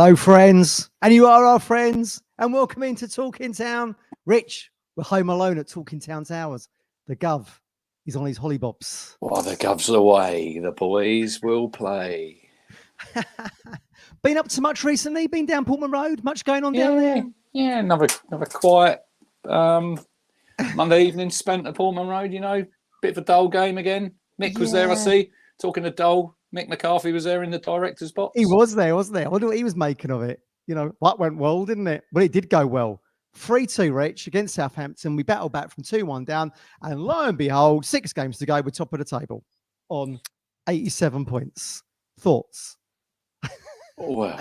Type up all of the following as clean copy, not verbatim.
Hello, friends, and you are our friends, and welcome into Talking Town. Rich, we're home alone at Talking Town Towers. The Gov is on his hollybops. While the Gov's away, the boys will play. Been up to much recently? Been down Portman Road? Much going on down there? Yeah, another quiet Monday evening spent at Portman Road. You know, bit of a dull game again. Mick was there, I see. Talking of dull, Mick McCarthy was there in the director's box. He was there, wasn't there? I wonder what he was making of it. You know, that went well, didn't it? Well, it did go well. 3-2, Rich, against Southampton. We battled back from 2-1 down. And lo and behold, 6 games to go. We're top of the table on 87 points. Thoughts? Well,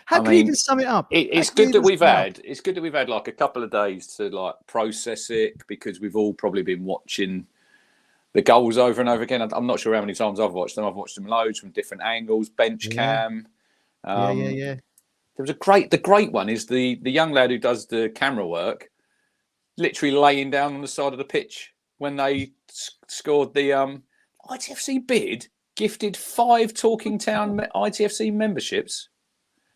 How can you even sum it up? It's good that we've had like a couple of days to like process it, because we've all probably been watching the goals over and over again. I'm not sure how many times I've watched them. I've watched them loads from different angles, bench cam. Yeah. There was the great one is the young lad who does the camera work, literally laying down on the side of the pitch when they scored the ITFC bid, gifted 5 Talking Town ITFC memberships.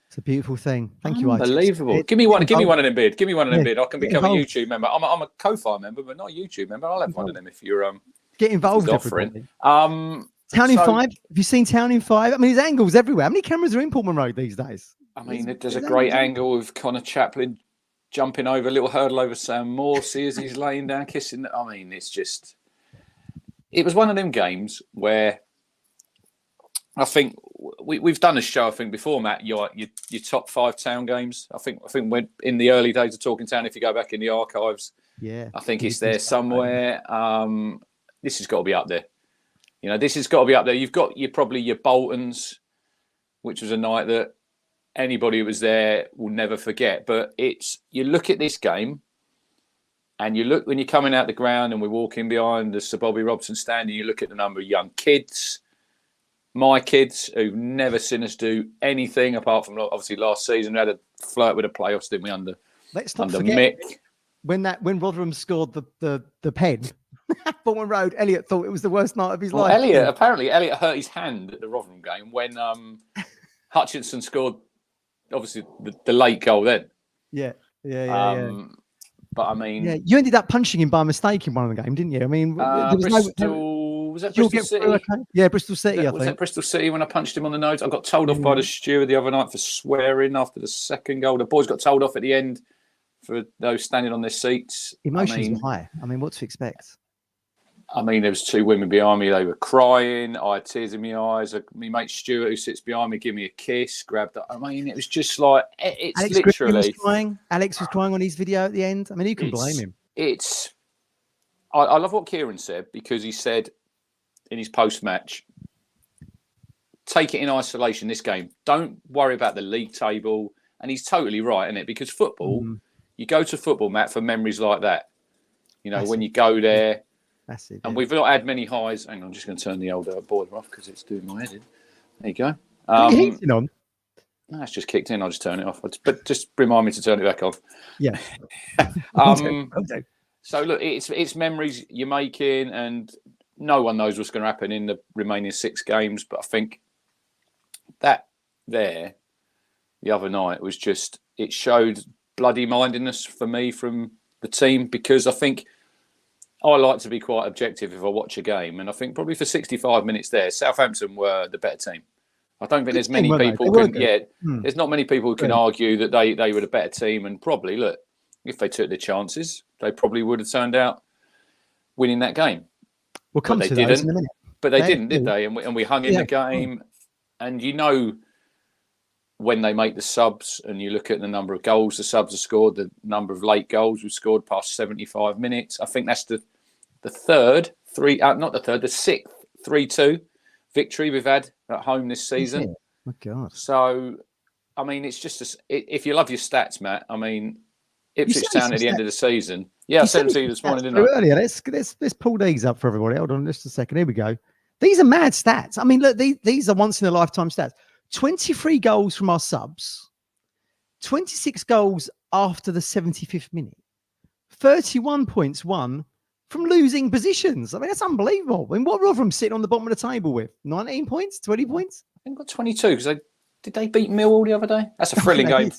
It's a beautiful thing. Thank you, unbelievable. ITFC. Give me one of them bid. Give me one of them bid. I can become a YouTube member. I'm a Kofi member, but not a YouTube member. I'll have one of them if you're get involved. Offering. Town in 5. Have you seen Town in 5? I mean, there's angles everywhere. How many cameras are in Portman Road these days? I mean, there's a great angle of Connor Chaplin jumping over a little hurdle over Sam Morsey as he's laying down kissing. I mean, it was one of them games where I think we've done a show, I think, before, Matt, your top 5 town games. I think when in the early days of Talking Town, if you go back in the archives, I think it's there somewhere. This has got to be up there. You know, this has got to be up there. You've got probably your Boltons, which was a night that anybody who was there will never forget. But you look at this game, and you look when you're coming out the ground and we're walking behind the Sir Bobby Robson stand, and you look at the number of young kids, my kids, who've never seen us do anything apart from obviously last season. We had a flirt with the playoffs, didn't we, under Mick. When Rotherham scored the pen, Portman Road, Elliot thought it was the worst night of his life. Elliot hurt his hand at the Rotherham game when Hutchinson scored, obviously, the late goal then. Yeah. But I mean, you ended up punching him by mistake in one of the game, didn't you? I mean, was that Bristol City? Okay? Yeah, Bristol City. I think. Was that Bristol City when I punched him on the nose? I got told off by the steward the other night for swearing after the second goal. The boys got told off at the end for those standing on their seats. Emotions were high. I mean, what to expect? I mean, there was 2 women behind me. They were crying. I had tears in my eyes. My mate Stuart, who sits behind me, gave me a kiss, grabbed it. I mean, it was just like, it's Alex literally... was crying. Alex was crying on his video at the end. I mean, who can blame him? I love what Kieran said, because he said in his post-match, take it in isolation, this game. Don't worry about the league table. And he's totally right, isn't it? Because football, you go to football, Matt, for memories like that. You know, when you go there... That's it. And we've not had many highs. Hang on, I'm just going to turn the old boiler off because it's doing my head in. There you go. Heating on? No, it's just kicked in. I'll just turn it off. But just remind me to turn it back off. Yeah. Okay. So look, it's memories you're making, and no one knows what's going to happen in the remaining 6 games. But I think that there the other night was just, it showed bloody mindedness for me from the team, because I think I like to be quite objective if I watch a game, and I think probably for 65 minutes there, Southampton were the better team. I don't think there's many people there's not many people who can argue that they were the better team, and probably, look, if they took their chances, they probably would have turned out winning that game. We'll come to those in a minute. But they didn't, did they? And we hung in the game, and you know, when they make the subs and you look at the number of goals the subs have scored, the number of late goals we've scored past 75 minutes, I think that's the sixth 3-2 victory we've had at home this season. Oh my God. So, I mean, it's just, if you love your stats, Matt, I mean, Ipswich Town at the end of the season. Yeah, I sent them to you this morning, didn't I? Earlier, let's pull these up for everybody. Hold on just a second. Here we go. These are mad stats. I mean, look, these are once in a lifetime stats. 23 goals from our subs, 26 goals after the 75th minute, 31 points won from losing positions. I mean, that's unbelievable. I mean, what Rotherham sitting on the bottom of the table with? 19 points, 20 points? I think got 22 because Did they beat Millwall the other day? That's a thrilling game.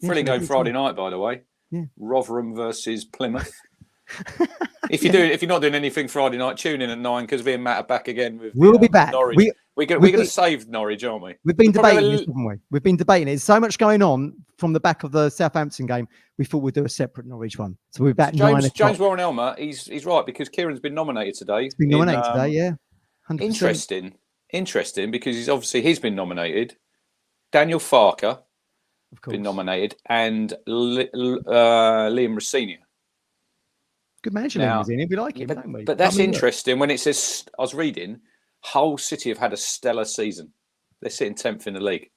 Thrilling game Friday night, by the way. Yeah. Rotherham versus Plymouth. If you're not doing anything Friday night, tune in at 9 because me and Matt are back again with we'll be back. Norwich. We're going to save Norwich, aren't we? We've been debating this, haven't we? We've been debating it. There's so much going on from the back of the Southampton game. We thought we'd do a separate Norwich one. So we're back 9 o'clock. James Warren-Elmer, he's right because Kieran's been nominated today. He's been nominated today, yeah. 100%. Interesting because he's been nominated. Daniel Farker, of course, been nominated, and Liam Rossini. Good manager, Liam Rossini. We like him, don't we? But that's interesting when it says, I was reading, Hull City have had a stellar season. They're sitting 10th in the league.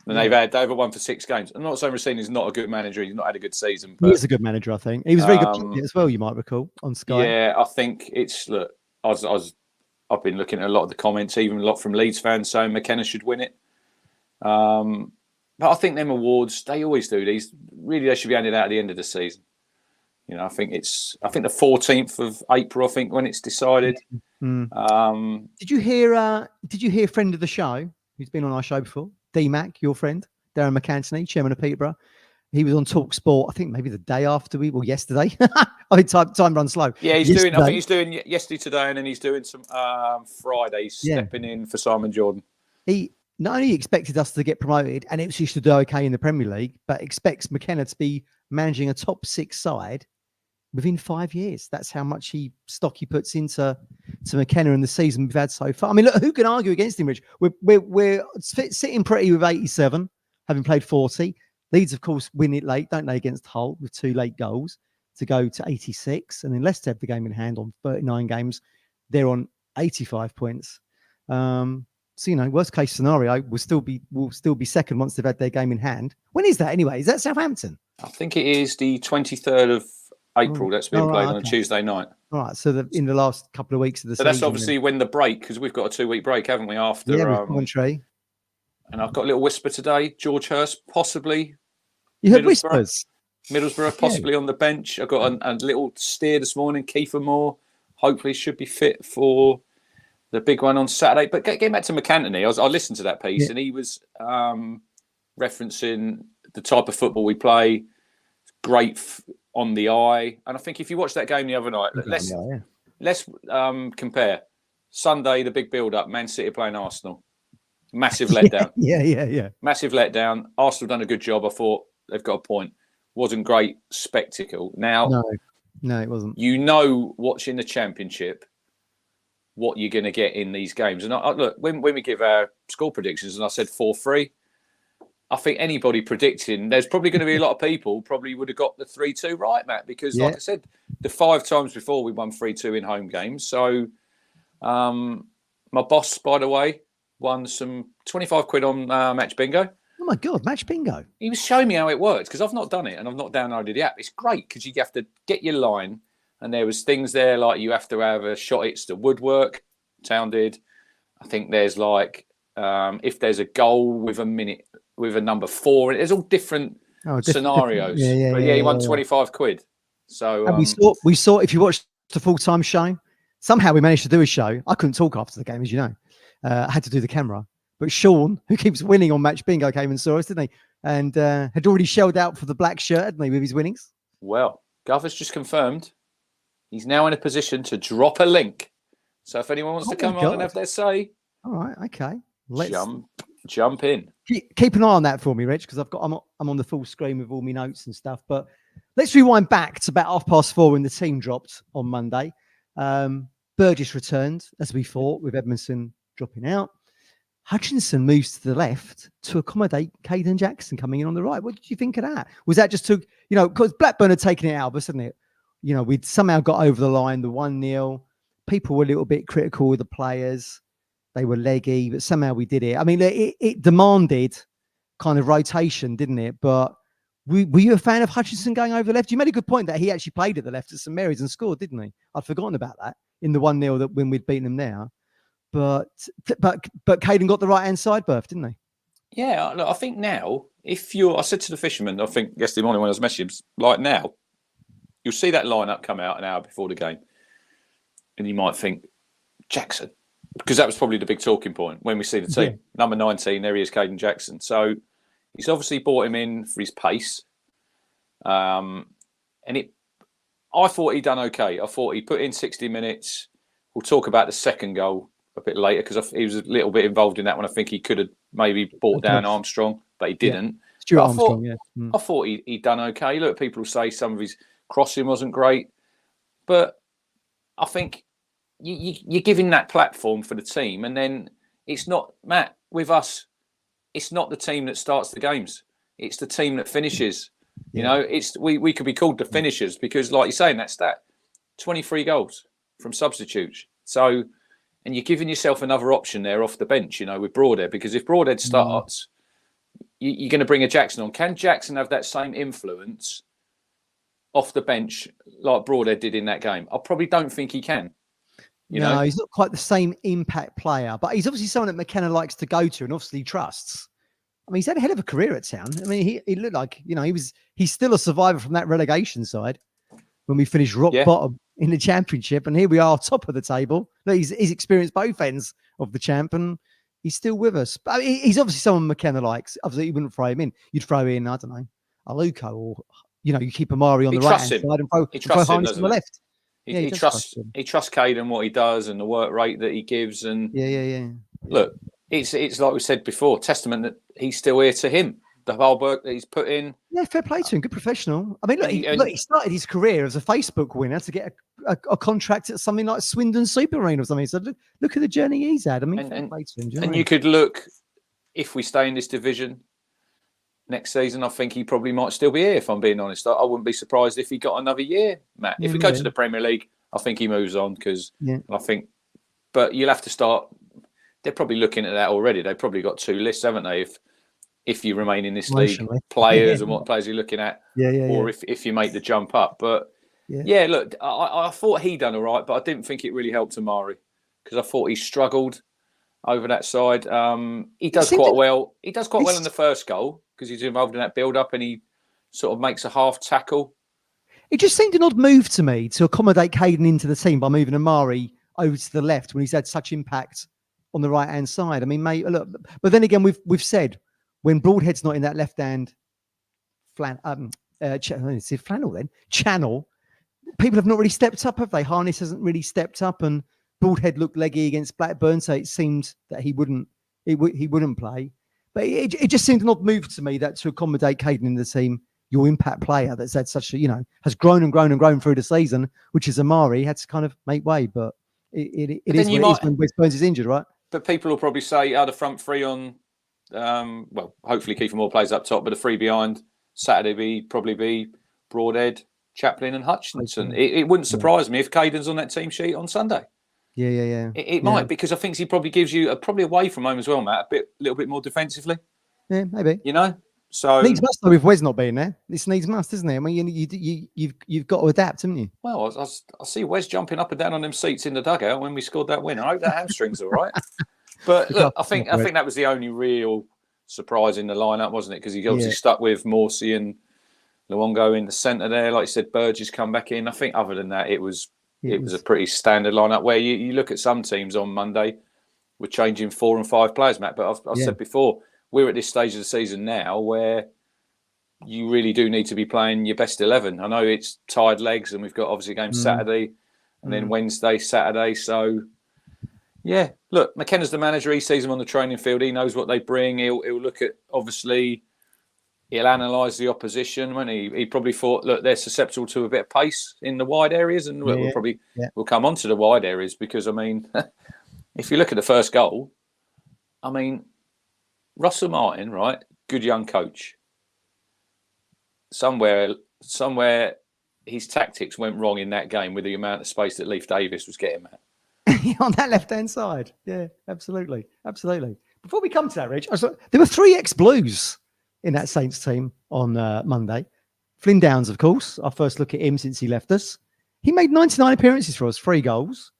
And they've won for 6 games. I'm not saying Rossini's not a good manager. He's not had a good season. But, he is a good manager, I think. He was very good as well, you might recall, on Sky. Yeah, I think it's, look, I've been looking at a lot of the comments, even a lot from Leeds fans saying McKenna should win it. But I think them awards, they always do these. Really, they should be handed out at the end of the season. You know, I think the 14th of April, I think, when it's decided. Did you hear friend of the show, who's been on our show before, D-Mac, your friend, Darren McAntony, chairman of Peterborough? He was on Talk Sport, I think maybe the day after yesterday. I think time runs slow. Yeah, I think he's doing yesterday, today, and then he's doing some Fridays, stepping in for Simon Jordan. He not only expected us to get promoted and Ipswich to do okay in the Premier League, but expects McKenna to be managing a top 6 side within 5 years. That's how much stock he puts into McKenna in the season we've had so far. I mean, look, who can argue against him, Rich? We're sitting pretty with 87, having played 40. Leeds, of course, win it late, don't they, against Hull with 2 late goals to go to 86. And then Leicester have the game in hand on 39 games. They're on 85 points. So, worst case scenario, we'll still be second once they've had their game in hand. When is that anyway? Is that Southampton? I think it is the 23rd of April. That's being played on a Tuesday night. All right. So in the last couple of weeks of the season. So that's obviously when the break, because we've got a 2-week break, haven't we? After commentary. And I've got a little whisper today. George Hurst possibly. You heard whispers. Middlesbrough possibly on the bench. I got a little steer this morning. Kiefer Moore hopefully should be fit for the big one on Saturday. But getting back to McAntony, I listened to that piece and he was referencing the type of football we play. It's great on the eye. And I think if you watch that game the other night, let's compare. Sunday, the big build-up, Man City playing Arsenal. Massive letdown. Yeah. Massive letdown. Arsenal done a good job. I thought they've got a point. Wasn't great spectacle. Now, no, it wasn't. Watching the Championship, what you're going to get in these games. And look, when we give our score predictions, and I said 4-3, I think anybody predicting, there's probably going to be a lot of people probably would have got the 3-2 right, Matt, because like I said, the 5 times before we won 3-2 in home games. So my boss, by the way, won some 25 quid on Match Bingo. Oh my God, Match Bingo. He was showing me how it works because I've not done it and I've not downloaded the app. It's great because you have to get your line and there was things there like you have to have a shot hits to woodwork. Town did. I think there's like if there's a goal with a minute with a number 4, there's all different scenarios. But he won 25 quid. So and we saw if you watched the full-time show, somehow we managed to do a show. I couldn't talk after the game, as you know. I had to do the camera. But Sean, who keeps winning on Match Bingo, came and saw us, didn't he? And had already shelled out for the black shirt, hadn't he, with his winnings? Well, Gov has just confirmed he's now in a position to drop a link. So if anyone wants to come on and have their say, all right, okay, let's jump in. Keep an eye on that for me, Rich, because I'm on the full screen with all my notes and stuff. But let's rewind back to about 4:30 when the team dropped on Monday. Burgess returned as we thought, with Edmondson dropping out. Hutchinson moves to the left to accommodate Caden Jackson coming in on the right. What did you think of that? Was that just because Blackburn had taken it out of us, hadn't it? We'd somehow got over the line, the 1-0. People were a little bit critical with the players. They were leggy, but somehow we did it. I mean, it demanded kind of rotation, didn't it? But were you a fan of Hutchinson going over the left? You made a good point that he actually played at the left at St Mary's and scored, didn't he? I'd forgotten about that in the 1-0 that when we'd beaten them there. But Caden got the right-hand side berth, didn't he? Yeah, look, I think now, I said to the fisherman, I think yesterday morning when I was messaging him, like now, you'll see that lineup come out an hour before the game. And you might think, Jackson, because that was probably the big talking point when we see the team. Number 19, there he is, Caden Jackson. So he's obviously brought him in for his pace. I thought he'd done okay. I thought he put in 60 minutes. We'll talk about the second goal a bit later because he was a little bit involved in that one. I think he could have maybe brought down Armstrong, but he didn't. Stuart Armstrong, I thought he'd done okay. Look, people say some of his crossing wasn't great, but I think you're giving that platform for the team, and then it's not, Matt, with us, it's not the team that starts the games. It's the team that finishes. You know, it's we could be called the finishers because, like you say in that stat, 23 goals from substitutes. So, and you're giving yourself another option there off the bench, you know, with Broadhead, because if Broadhead starts, you're going to bring a Jackson on. Can Jackson have that same influence off the bench like Broadhead did in that game? I probably don't think he can. You know? He's not quite the same impact player, but he's obviously someone that McKenna likes to go to and obviously trusts. I mean, he's had a hell of a career at Town. I mean, he looked like, you know, he's still a survivor from that relegation side when we finished rock bottom in the Championship, and here we are top of the table. Look, he's experienced both ends of the champ, and he's still with us. But I mean, he's obviously someone McKenna likes. Obviously, you wouldn't throw him in. You'd throw in, I don't know, Aluko, or, you know, you keep Amari on the right hand side and throw Harness on the left. He trusts Caden, what he does and the work rate that he gives. And look, it's like we said before, testament that he's still here to him. The hard work that he's put in. Yeah, fair play to him. Good professional. I mean, look, he started his career as a Facebook winner to get a contract at something like Swindon Super Arena or something. So look at the journey he's had. I mean, fair play to him. And you could look, if we stay in this division next season, I think he probably might still be here, if I'm being honest. I wouldn't be surprised if he got another year, Matt. If we go to the Premier League, I think he moves on because I think, but you'll have to start. They're probably looking at that already. They've probably got 2 lists, haven't they? If you remain in this league, players and what players you're looking at, or if you make the jump up. But look, I thought he done all right, but I didn't think it really helped Amari because I thought he struggled over that side. He does quite well. He does quite well in the first goal because he's involved in that build-up and he sort of makes a half tackle. It just seemed an odd move to me to accommodate Caden into the team by moving Amari over to the left when he's had such impact on the right-hand side. I mean, mate, look, but then again, we've said when Broadhead's not in that left-hand channel, people have not really stepped up, have they? Harness hasn't really stepped up, and Broadhead looked leggy against Blackburn, so it seemed that he wouldn't play. But it just seemed an odd move to me that to accommodate Caden in the team, your impact player that's had such a, you know, has grown and grown and grown through the season, which is Amari, had to kind of make way. But it is what it is when Wes Burns is injured, right? But people will probably say, the front three on, well, hopefully Kiefer Moore plays up top, but the three behind Saturday probably be Broadhead, Chaplin and Hutchinson. It wouldn't surprise me if Caden's on that team sheet on Sunday. Yeah. It might, because I think he probably gives you probably away from home as well, Matt, a little bit more defensively. Yeah, maybe. You know, so needs must though with Wes not being there. This needs must, isn't it? I mean, you've got to adapt, haven't you? Well, I see Wes jumping up and down on them seats in the dugout when we scored that win. I hope that hamstring's all right. But look, I think that was the only real surprise in the lineup, wasn't it? Because he obviously stuck with Morsey and Luongo in the centre there. Like you said, Burgess come back in. I think other than that, it was a pretty standard lineup where you look at some teams on Monday, we're changing 4 and 5 players, Matt. But I've said before, we're at this stage of the season now where you really do need to be playing your best 11. I know it's tired legs and we've got obviously games Saturday and then Wednesday, Saturday. So, yeah, look, McKenna's the manager. He sees them on the training field. He knows what they bring. He'll look at, obviously, he'll analyse the opposition. When he probably thought, look, they're susceptible to a bit of pace in the wide areas. And we'll come on to the wide areas because, I mean, if you look at the first goal, I mean, Russell Martin, right? Good young coach. Somewhere his tactics went wrong in that game with the amount of space that Leif Davis was getting at. On that left-hand side. Yeah, absolutely. Before we come to that, Rich, there were 3 ex-Blues in that Saints team on Monday. Flynn Downs, of course. Our first look at him since he left us. He made 99 appearances for us, 3 goals.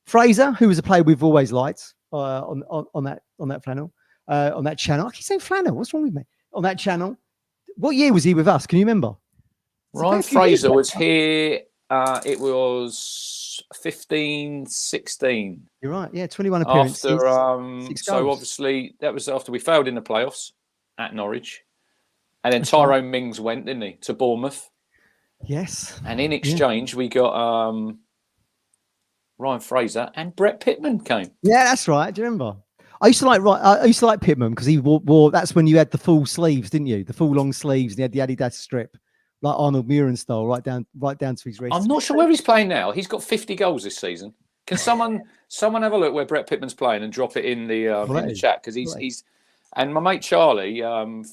Fraser, who was a player we've always liked on that flannel. On that channel. I keep saying flannel. What's wrong with me? On that channel. What year was he with us? Can you remember? Ryan Fraser was here. It was was 15, 16. You're right. Yeah, 21 appearances. After, 6 so goals. obviously that was after we failed in the playoffs at Norwich. And then That's Tyrone Mings went, didn't he, to Bournemouth. Yes. And in exchange, we got Ryan Fraser and Brett Pittman came. Yeah, that's right. Do you remember? I used to like Pittman because he wore. That's when you had the full sleeves, didn't you? The full long sleeves, and he had the Adidas strip, like Arnold Muren style, right down to his wrist. I'm not sure where he's playing now. He's got 50 goals this season. Can someone have a look where Brett Pittman's playing and drop it in the chat? Because he's and my mate Charlie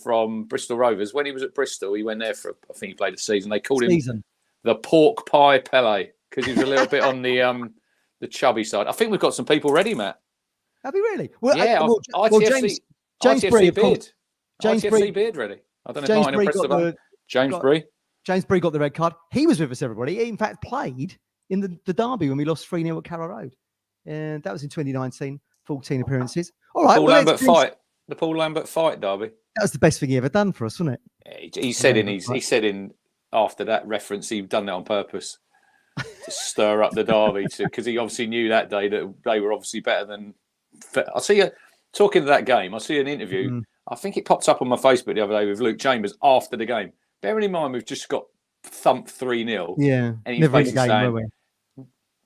from Bristol Rovers, when he was at Bristol, he went there for, I think he played a season. They called him the Pork Pie Pele because he was a little bit on the chubby side. I think we've got some people ready, Matt. Have we really? Well, yeah, ITFC ITFC Bree, beard. James ITFC Bree, beard ready. I don't know James if Bree press got the James Bree. James Bree got the red card. He was with us, everybody. He, in fact, played in the derby when we lost 3-0 at Carrow Road. And that was in 2019, 14 appearances. All right. The Paul Lambert fight derby. That was the best thing he ever done for us, wasn't it? Yeah, he said in after that reference, he'd done that on purpose to stir up the derby because he obviously knew that day that they were obviously better than. I see you talking to that game. I see an interview. Mm. I think it popped up on my Facebook the other day with Luke Chambers after the game. Bearing in mind, we've just got thumped 3-0. Yeah. And he's basically saying,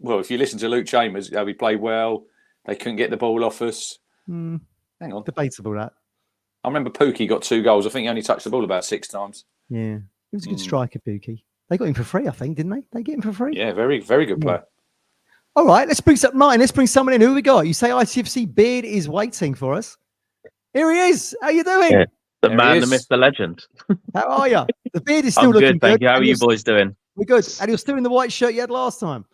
well, if you listen to Luke Chambers, we played well. They couldn't get the ball off us. Mm. Hang on. Debatable, that. I remember Pookie got 2 goals. I think he only touched the ball about 6 times. Yeah. He was a good striker, Pookie. They got him for free, I think, didn't they? They get him for free? Yeah, very, very good player. All right, let's bring someone in. Who we got? You say ITFC Beard is waiting for us. Here he is. How you doing? Yeah, the man, the myth, the legend. How are you? The beard is still I'm looking good, thank you. How are you boys doing? We're good. And you're still in the white shirt you had last time.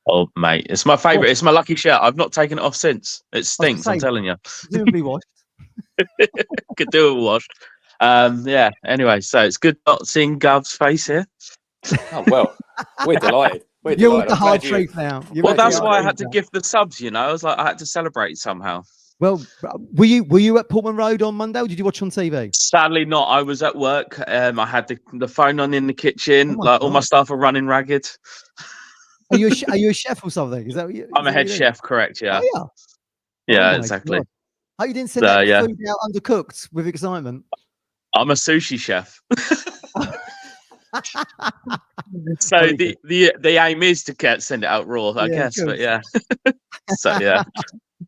Oh, mate, it's my favourite. It's my lucky shirt. I've not taken it off since. It stinks, I'm telling you. Presumably washed. Could do it washed. Yeah, anyway, so it's good not seeing Gov's face here. Oh, well, we're delighted. You're with the hard truth now. Well, that's why I had to gift the subs, you know. I was like, I had to celebrate somehow. Well, were you at Portman Road on Monday, or did you watch on TV? Sadly not. I was at work. I had the phone on in the kitchen. All my staff are running ragged. Are you a chef or something? Is that what I'm a head chef, correct? Yeah. Oh, yeah, exactly. God. Oh, you didn't send that food out undercooked with excitement? I'm a sushi chef. So the aim is to send it out raw, I guess. Good. But yeah. So yeah.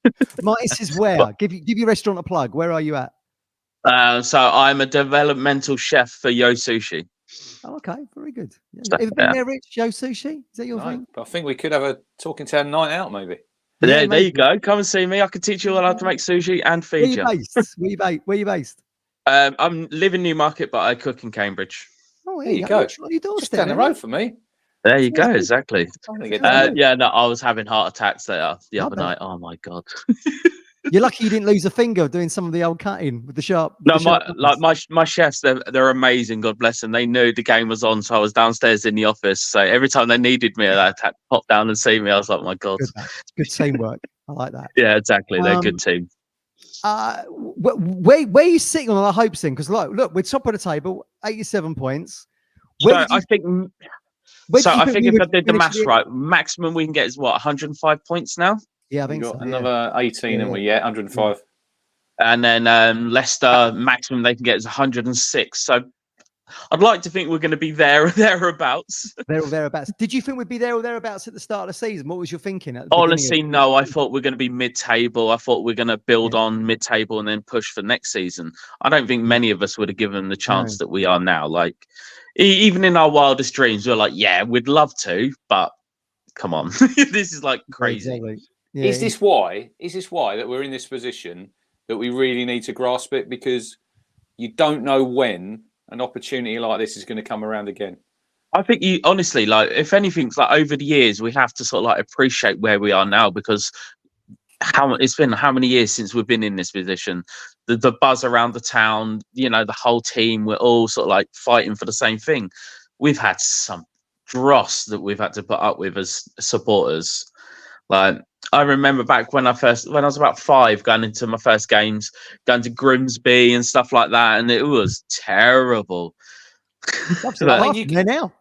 This is where. Give your restaurant a plug. Where are you at? So I'm a developmental chef for Yo Sushi. Oh, okay, very good. Have you been there, Rich? Yo Sushi? Is that your thing? I think we could have a talking town night out, maybe. Yeah, there you go. Come and see me. I can teach you all how to make sushi and feed you. Where you based? I'm living in Newmarket, but I cook in Cambridge. Oh, there you go. Just down the road for me. There you go. Exactly. Yeah, no, I was having heart attacks the other night. Oh my god. You're lucky you didn't lose a finger doing some of the old cutting with the sharp. No, my chefs, they're amazing. God bless them. They knew the game was on, so I was downstairs in the office. So every time they needed me, they had to pop down and see me. I was like, my god, good teamwork. I like that. Yeah, exactly. They're a good team. Where are you sitting on the hopes thing? Because look, we're top of the table, 87 points. I think if I did the maths right, maximum we can get is what, 105 points now. Yeah, I think so. Another 18, and we 105. And then Leicester, maximum they can get is 106. So I'd like to think we're going to be there or thereabouts. There or thereabouts. Did you think we'd be there or thereabouts at the start of the season? What was your thinking? Honestly, no. I thought we're going to be mid-table. I thought we're going to build on mid-table and then push for next season. I don't think many of us would have given them the chance that we are now. Like, even in our wildest dreams, we we're like, yeah, we'd love to, but come on. This is like crazy. Exactly. Yeah. Is this why that we're in this position that we really need to grasp it? Because you don't know when an opportunity like this is going to come around again. I think you honestly, like, if anything's like over the years, we have to sort of like appreciate where we are now, because it's been how many years since we've been in this position? The buzz around the town, you know, the whole team, we're all sort of like fighting for the same thing. We've had some dross that we've had to put up with as supporters. Like, I remember back when I was about 5, going into my first games, going to Grimsby and stuff like that, and it was terrible. They're now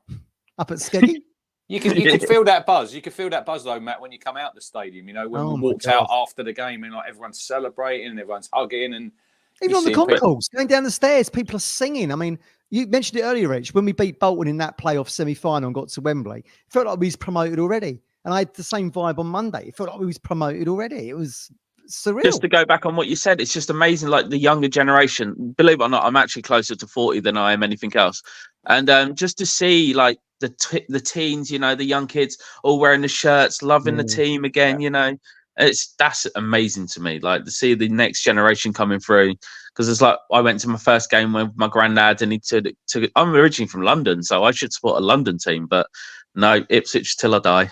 up at Skeggy. You could feel that buzz. You could feel that buzz though, Matt, when you come out the stadium. You know, when we walked out after the game and like everyone's celebrating and everyone's hugging, and even on the concourse, going down the stairs, people are singing. I mean, you mentioned it earlier, Rich, when we beat Bolton in that playoff semi-final and got to Wembley, it felt like we was promoted already. And I had the same vibe on Monday. It felt like we was promoted already. It was surreal. Just to go back on what you said, it's just amazing. Like the younger generation, believe it or not, I'm actually closer to 40 than I am anything else. And just to see like the teens, you know, the young kids all wearing the shirts, loving the team again, you know, that's amazing to me. Like to see the next generation coming through, because it's like I went to my first game with my granddad, and he took. I'm originally from London, so I should support a London team, but no, Ipswich till I die.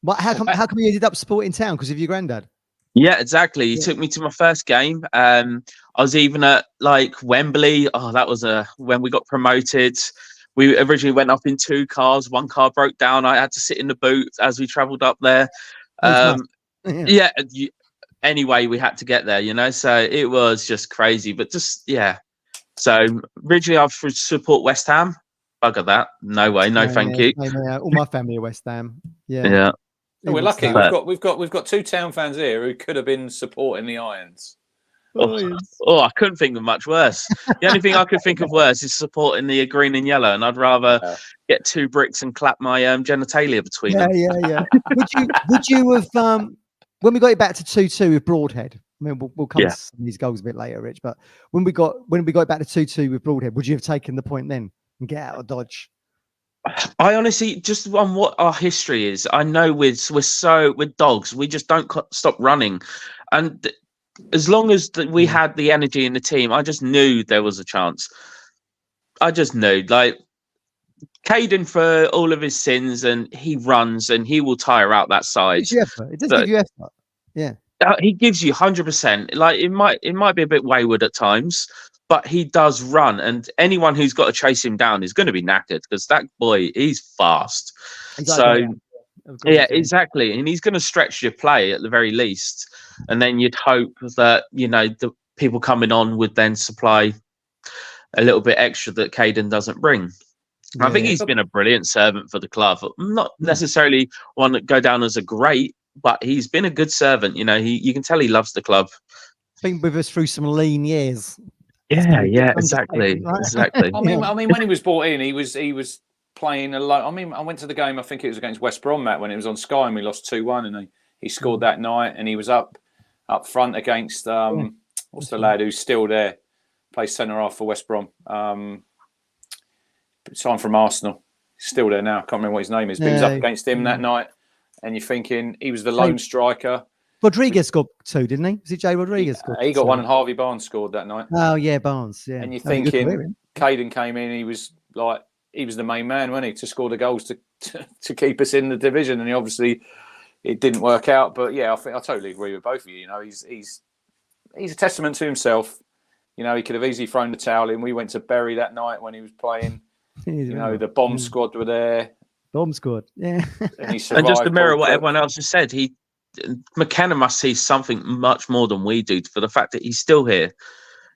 But how come you ended up supporting Town? Because of your granddad? Yeah, exactly. He took me to my first game. I was even at like Wembley. Oh, that was when we got promoted. We originally went up in 2 cars. One car broke down. I had to sit in the boot as we travelled up there. Anyway, we had to get there, you know. So it was just crazy. But just So originally I would support West Ham. Bugger that. No way. No, thank you. All my family are West Ham. Yeah. So we're lucky. We've got 2 Town fans here who could have been supporting the Irons. I couldn't think of much worse. The only thing I could think of worse is supporting the green and yellow, and I'd rather get 2 bricks and clap my genitalia between them. Yeah. Would you have when we got it back to 2-2 with Broadhead? I mean, we'll come to these goals a bit later, Rich. But when we got it back to 2-2 with Broadhead, would you have taken the point then and get out of Dodge? I honestly, just on what our history is, I know with dogs, we just don't stop running, and as long as we had the energy in the team, I just knew there was a chance. I just knew, like Caden, for all of his sins, and he runs and he will tire out that side. It does give you effort. Yeah, he gives you 100%. Like it might be a bit wayward at times, but he does run, and anyone who's got to chase him down is going to be knackered, because that boy, he's fast. Exactly. And he's going to stretch your play at the very least. And then you'd hope that, you know, the people coming on would then supply a little bit extra that Caden doesn't bring. I think he's been a brilliant servant for the club. Not necessarily one that go down as a great, but he's been a good servant. You know, you can tell he loves the club. Been with us through some lean years. Yeah, exactly. I mean, when he was brought in, he was playing alone. I mean, I went to the game. I think it was against West Brom, Matt, when it was on Sky, and we lost 2-1, and he scored that night, and he was up front against what's the lad who's still there, plays centre half for West Brom. Signed from Arsenal, still there now. Can't remember what his name is. But he was up against him that night, and you're thinking he was the lone striker. Rodriguez scored 2, didn't he? Was it Jay Rodriguez? He got 1, and Harvey Barnes scored that night. Oh yeah, Barnes. Yeah. And you're thinking Caden came in. He was the main man, wasn't he, to score the goals to keep us in the division. And it didn't work out. But yeah, I totally agree with both of you. You know, he's a testament to himself. You know, he could have easily thrown the towel in. We went to Bury that night when he was playing. You know, the bomb squad were there. Bomb squad, yeah. And just to mirror what everyone else has said, McKenna must see something much more than we do for the fact that he's still here.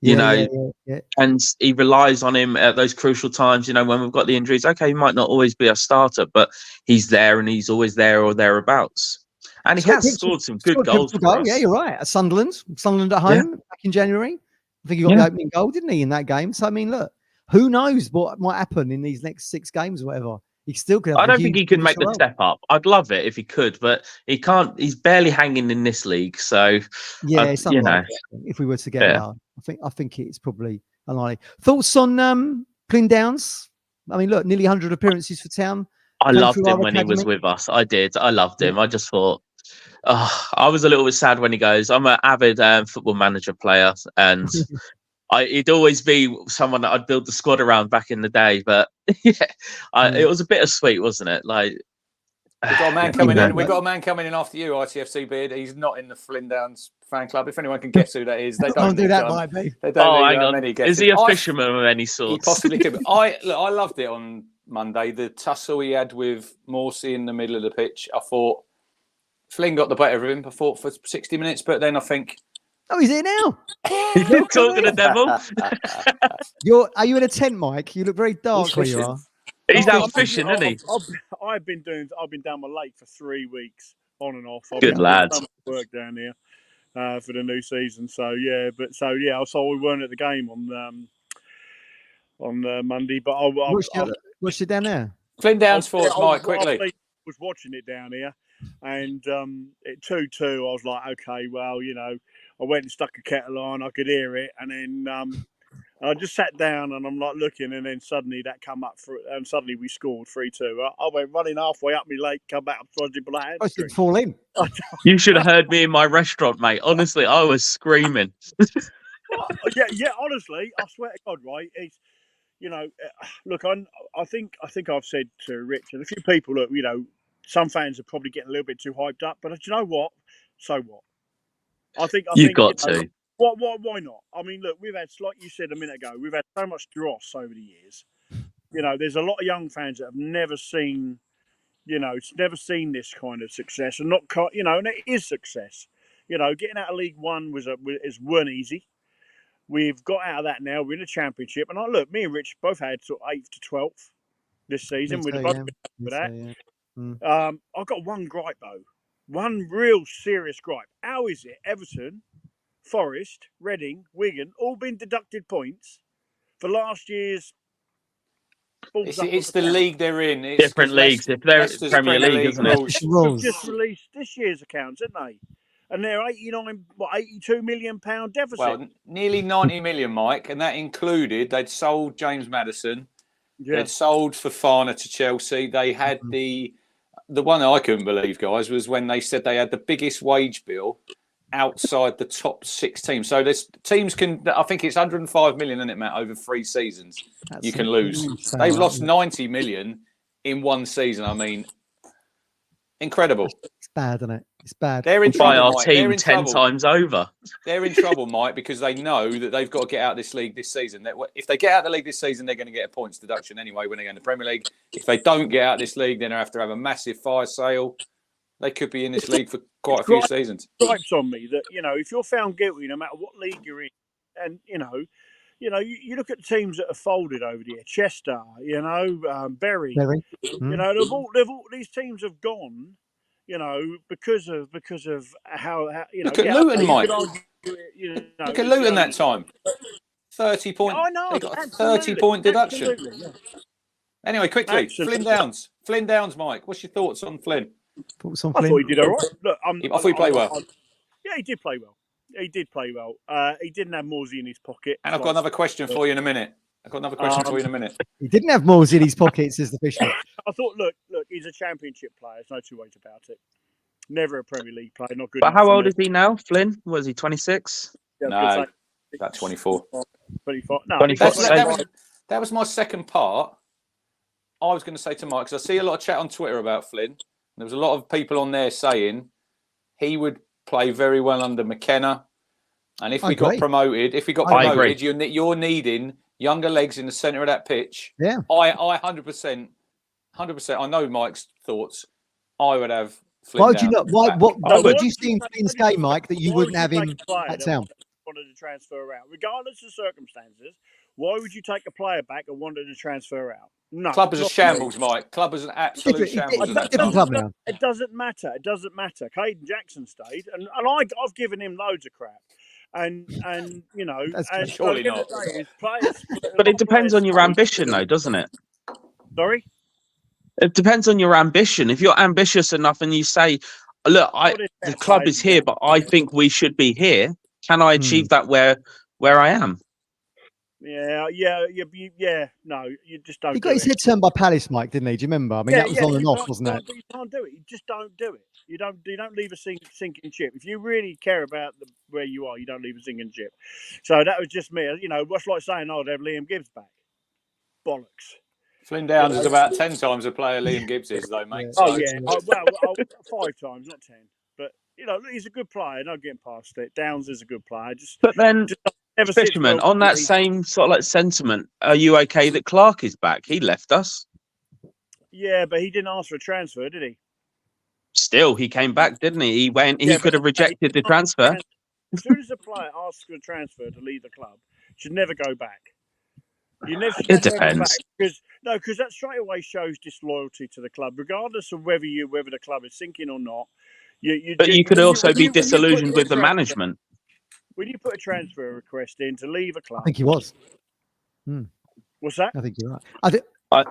You know, and he relies on him at those crucial times. You know, when we've got the injuries, okay, he might not always be a starter, but he's there, and he's always there or thereabouts. And he has scored some good goals. Yeah, you're right. At Sunderland at home back in January. I think he got the opening goal, didn't he, in that game? So I mean, look, who knows what might happen in these next 6 games or whatever. He still could. I don't think he can make the step up. I'd love it if he could, but he can't. He's barely hanging in this league. So yeah, if we were to get out, I think it's probably unlikely. Thoughts on Plyn Downs? I mean, look, nearly 100 appearances for Town. I loved him when he was with us. I did. I loved him. I just thought, I was a little bit sad when he goes. I'm an avid football manager player, and he'd always be someone that I'd build the squad around back in the day. But it was a bittersweet, wasn't it? Like, we've got a man coming in. We've got a man coming in after you, ITFC Beard. He's not in the Flynn Downs fan club. If anyone can guess who that is, they don't do that, might be. They don't hang on. Is he a fisherman of any sort? He possibly could be. I loved it on Monday. The tussle he had with Morsey in the middle of the pitch. I thought Flynn got the better of him. I thought for 60 minutes, but then I think. Oh, he's here now. You're talking to the devil. Are you in a tent, Mike? You look very dark where you are. He's Oh, out fishing, isn't he? I've been down my lake for 3 weeks on and off. I've Good been lad. doing so much work down here for the new season. So yeah, so we weren't at the game on Monday, but What's it down there? Flynn Downs for us, Mike, quickly. I was watching it down here, and at 2-2, I was like, okay, well, I went and stuck a kettle on. I could hear it, and then I just sat down, and I'm like looking, and then suddenly that come up and suddenly we scored 3-2. I went running halfway up my lake, come back, I should fall in. You should have heard me in my restaurant, mate. Honestly, I was screaming. yeah. Honestly, I swear to God, right? It's look, I think I've said to Rich and a few people that some fans are probably getting a little bit too hyped up, but do you know what? So what? I think got to. Why not? I mean, look, we've had, like you said a minute ago, we've had so much dross over the years. There's a lot of young fans that have never seen this kind of success, and and it is success. Getting out of League One weren't easy. We've got out of that now. We're in the Championship, and look, me and Rich both had sort of 8th to 12th this season. We'd both been happy with that. I've got one gripe though, one real serious gripe. How is it Everton, Forest, Reading, Wigan all been deducted points for last year's? It's the league they're in. It's different leagues. If they're Premier League, isn't it? They've just released this year's accounts, haven't they? And they're 82 million pound deficit. Well, nearly 90 million, Mike, and that included they'd sold James Maddison, they'd sold Fofana to Chelsea. They had the one I couldn't believe, guys, was when they said they had the biggest wage bill outside the top 6 teams. So there's teams I think it's 105 million, isn't it, Matt, over 3 seasons? You can lose. They've lost 90 million in one season. I mean, incredible. It's bad, isn't it? It's bad. They're in trouble, our Mike. Team 10 times over. They're in trouble, Mike, because they know that they've got to get out of this league this season. If they get out of the league this season, they're going to get a points deduction anyway when they go in the Premier League. If they don't get out of this league, then they have to have a massive fire sale. They could be in this league for quite a few seasons. Stripes on me that if you're found guilty, no matter what league you're in, and you look at teams that have folded over the year, Chester, Bury, these teams have gone. Because of how look at Luton, Mike. Look at Luton that time. 30 point. I know. They got a 30-point deduction. Yeah. Anyway, quickly, Flynn Downs, Mike. What's your thoughts on Flynn? I thought he did all right. Look, I thought he played well. Yeah, he did play well. He didn't have Morsey in his pocket. And I've got another question for you in a minute. He didn't have Morsey in his pocket, says the fisher. I thought, look, he's a Championship player. There's no two ways about it. Never a Premier League player. Not good. But how old is he now, Flynn? Was he 26? Yeah, no, about 24. 24. No, 24. That was my second part. I was going to say to Mike, because I see a lot of chat on Twitter about Flynn. There was a lot of people on there saying he would play very well under McKenna. And if we got promoted, you're needing younger legs in the centre of that pitch. Yeah. I 100%. I know Mike's thoughts. I would have Flynn. Why would you not? What would you see in Flynn's game, Mike, that you wouldn't have him at town? Wanted to transfer out, regardless of circumstances. Why would you take a player back and wanted to transfer out? No. Club is a shambles, Mike. Club is an absolute shambles. It doesn't matter. Caden Jackson stayed, and I've given him loads of crap. And surely not. But it depends on your ambition, though, doesn't it? Sorry? It depends on your ambition. If you're ambitious enough and you say, look, the club is here, but I think we should be here. Can I achieve that where I am? Yeah. No, you just don't. He got his head turned by Palace, Mike, didn't he? Do you remember? I mean, that was on and off, wasn't it? But you can't do it. You just don't do it. You don't leave a sinking ship. If you really care about where you are, you don't leave a sinking ship. So that was just me. What's like saying I'd have Liam Gibbs back? Bollocks. Flynn Downs is about 10 times the player Liam Gibbs is, though, mate. Oh, yeah. Well, 5 times, not 10. But, he's a good player. Not getting past it. Downs is a good player. But then, Fisherman, on that same sort of like sentiment, are you okay that Clark is back? He left us. Yeah, but he didn't ask for a transfer, did he? Still, he came back, didn't he? He could have rejected the transfer. As soon as a player asks for a transfer to leave the club, should never go back. You never It turn back depends. because that straight away shows disloyalty to the club, regardless of whether the club is sinking or not. But you could also be when you put disillusioned your with the transfer- management. When you put a transfer request in to leave a I club, think he was. what's that? I think you're right.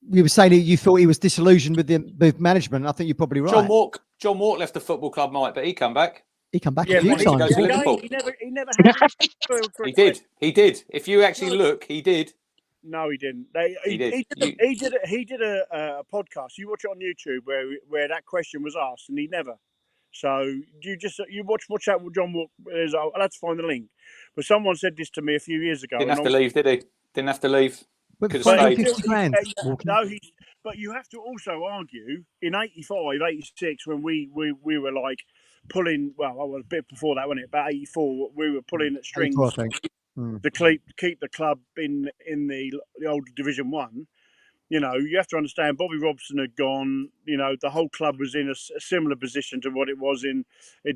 You were saying that you thought he was disillusioned with management. I think you're probably right. John Walk left the football club, Mike, but he come back. He come back Yeah, a few but wanted to go times. to Liverpool. He never had a transfer request. He did. If you actually look, he did. No, he didn't. He did. He did a podcast. You watch it on YouTube where that question was asked, and he never. So you watch that with John Walk. I'll have to find the link. But someone said this to me a few years ago. Didn't have to leave, did he? Didn't have to leave. With Could have stayed. 50 grand. But you have to also argue in 85, 86, when we were like pulling. Well, a bit before that, wasn't it? About 84, we were pulling at strings. 84, I think. To keep the club in the old Division 1. You know, you have to understand Bobby Robson had gone. You know, the whole club was in a similar position to what it was in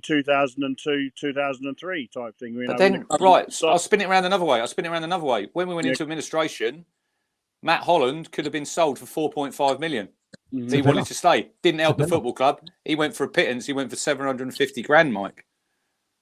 2002, 2003 type thing. You But know, then, I'll spin it around another way. When we went into administration, Matt Holland could have been sold for 4.5 million. He wanted to stay. Didn't help the football club. He went for a pittance. He went for 750 grand, Mike.